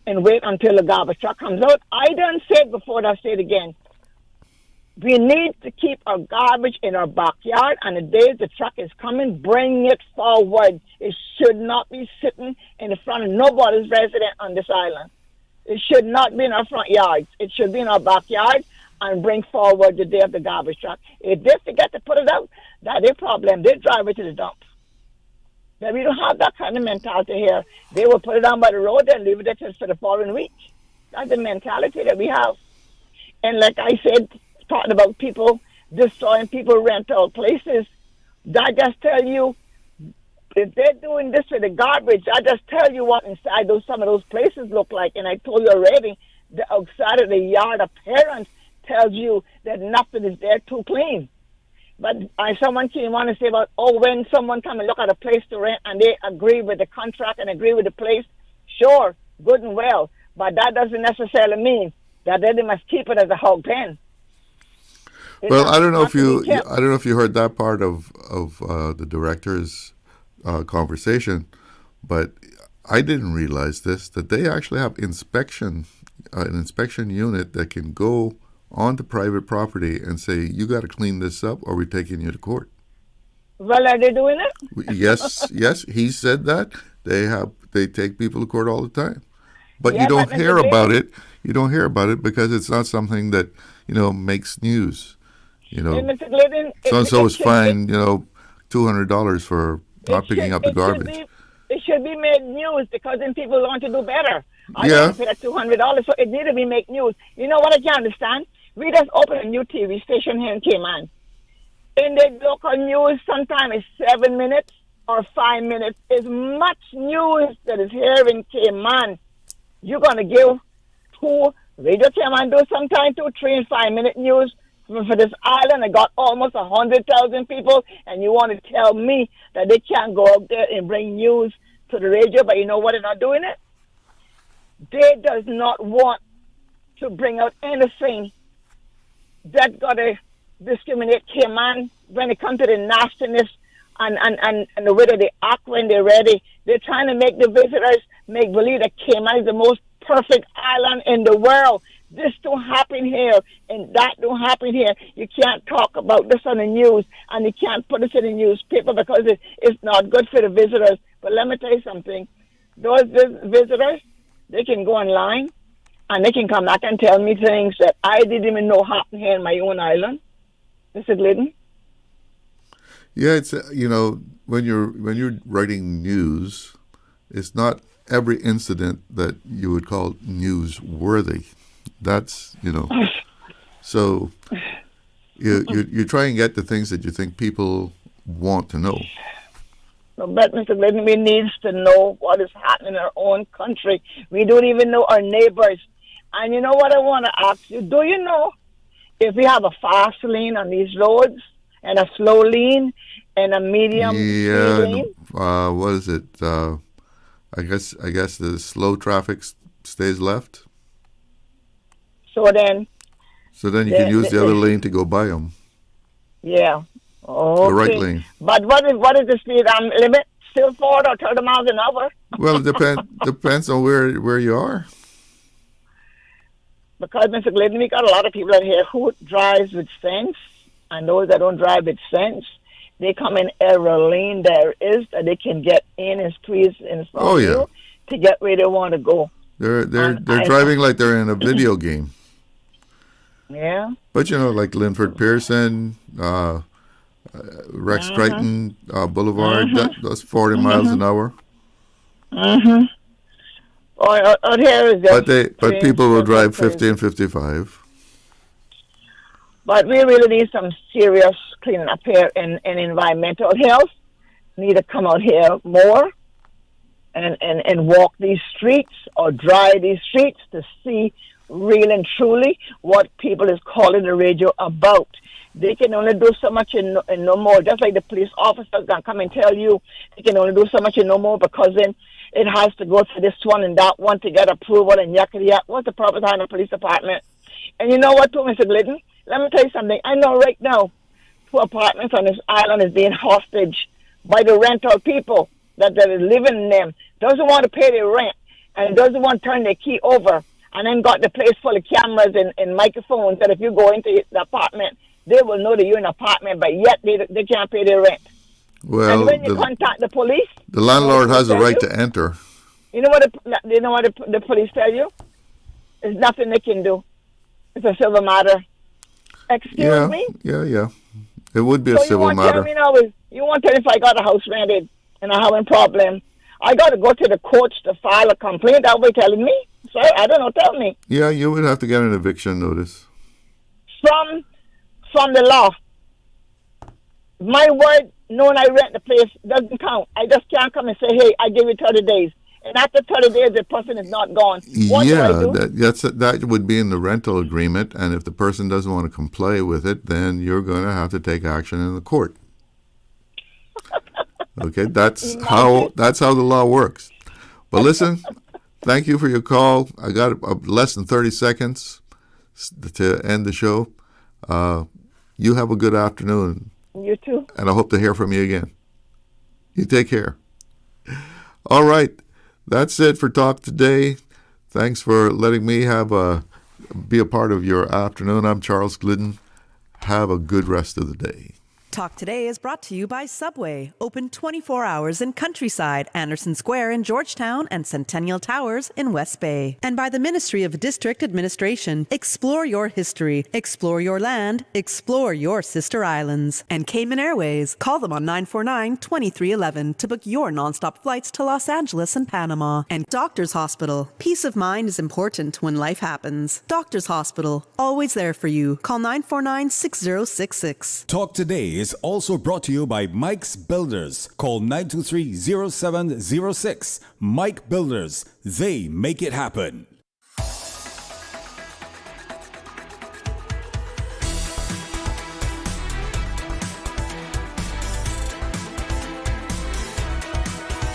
and wait until the garbage truck comes out. I done said before, and I'll say it again. We need to keep our garbage in our backyard, and the day the truck is coming, bring it forward. It should not be sitting in the front of nobody's resident on this island. It should not be in our front yards. It should be in our backyard and bring forward the day of the garbage truck. If they forget to put it out, that's their problem. They drive it to the dump. But we don't have that kind of mentality here. They will put it down by the road and leave it there for the following week. That's the mentality that we have. And like I said, talking about people destroying people rental places, that just tell you, if they're doing this with the garbage, I just tell you what inside some of those places look like. And I told you already, the outside of the yard appearance tells you that nothing is there too clean. But someone came on and say about, when someone come and look at a place to rent and they agree with the contract and agree with the place, sure, good and well. But that doesn't necessarily mean that they must keep it as a hog pen. Well, I don't know if you heard that part of the director's conversation, but I didn't realize that they actually have an inspection unit that can go onto private property and say, you got to clean this up or we're taking you to court. Well, are they doing it? Yes, he said that. They take people to court all the time. But you don't hear about it. You don't hear about it because it's not something that, makes news. Mr. Glidden, So-and-so was fined, $200 for not picking up the garbage. It should be made news because then people want to do better. I don't pay that $200, so it need to be made news. You know what I can't understand? We just opened a new TV station here in Cayman. In the local news, sometimes it's 7 minutes or 5 minutes. As much news that is here in Cayman. You're going to give Radio Cayman do sometimes 2, 3, and 5 minute news for this island. I got almost 100,000 people, and you want to tell me that they can't go out there and bring news to the radio, but you know what? They're not doing it. They does not want to bring out anything that got to discriminate Cayman when it comes to the nastiness and the way that they act when they're ready. They're trying to make the visitors make believe that Cayman is the most perfect island in the world. This don't happen here and that don't happen here. You can't talk about this on the news and you can't put this in the newspaper because it's not good for the visitors. But let me tell you something. Those visitors, they can go online and they can come back and tell me things that I didn't even know happened here in my own island. Mr. Glidden? Yeah, it's when you're writing news, it's not every incident that you would call newsworthy. That's so you try and get the things that you think people want to know. But Mr. Glidden, we need to know what is happening in our own country. We don't even know our neighbors. And you know what I want to ask you? Do you know if we have a fast lane on these roads and a slow lane and a medium lane? What is it? I guess the slow traffic stays left. So then you can use the other lane to go by them. Yeah. Okay. The right lane. But what is the speed limit? Still 40 or 30 miles an hour? Well, it depends on where you are. Because, Mr. Glidden, we got a lot of people out here who drives with sense, and those that don't drive with sense, they come in every lane there is that they can get in and squeeze in front of you to get where they want to go. They're driving like they're in a video game. Yeah. But like Linford Pearson, Rex Triton Boulevard, that's 40 miles an hour. Mm-hmm. Out here is but people will drive 50 and 55. But we really need some serious cleaning up here in environmental health. Need to come out here more and walk these streets or drive these streets to see real and truly what people is calling the radio about. They can only do so much and no more. Just like the police officers can come and tell you they can only do so much and no more because then it has to go to this one and that one to get approval and yakety yak. What's the purpose of the police department? And you know what, too, Mr. Glidden? Let me tell you something. I know right now 2 apartments on this island is being hostage by the rental people that are living in them. Doesn't want to pay their rent and doesn't want to turn their key over and then got the place full of cameras and microphones that if you go into the apartment, they will know that you're in an apartment, but yet they can't pay their rent. Well, and when you contact the police, the landlord has a right to enter. You know what the police tell you? There's nothing they can do. It's a civil matter. Excuse me? Yeah. It would be a civil matter. You want to tell me if I got a house rented and I'm having a problem, I got to go to the courts to file a complaint? That way telling me? Sir, I don't know. Tell me. Yeah, you would have to get an eviction notice. From the law. My word, knowing I rent the place doesn't count. I just can't come and say, hey, I give you 30 days. And after 30 days, the person is not gone. What do I do? That would be in the rental agreement, and if the person doesn't want to comply with it, then you're going to have to take action in the court. Okay, that's how the law works. But listen, thank you for your call. I got less than 30 seconds to end the show. You have a good afternoon. You too. And I hope to hear from you again. You take care. All right. That's it for Talk Today. Thanks for letting me be a part of your afternoon. I'm Charles Glidden. Have a good rest of the day. Talk Today is brought to you by Subway, open 24 hours in Countryside, Anderson Square in Georgetown, and Centennial Towers in West Bay. And by the Ministry of District Administration. Explore your history, explore your land, explore your sister islands. And Cayman Airways. Call them on 949-2311 to book your nonstop flights to Los Angeles and Panama. And Doctors Hospital. Peace of mind is important when life happens. Doctors Hospital, always there for you. Call 949-6066. Talk Today is also brought to you by Mike's Builders. Call 923-0706. Mike Builders. They make it happen.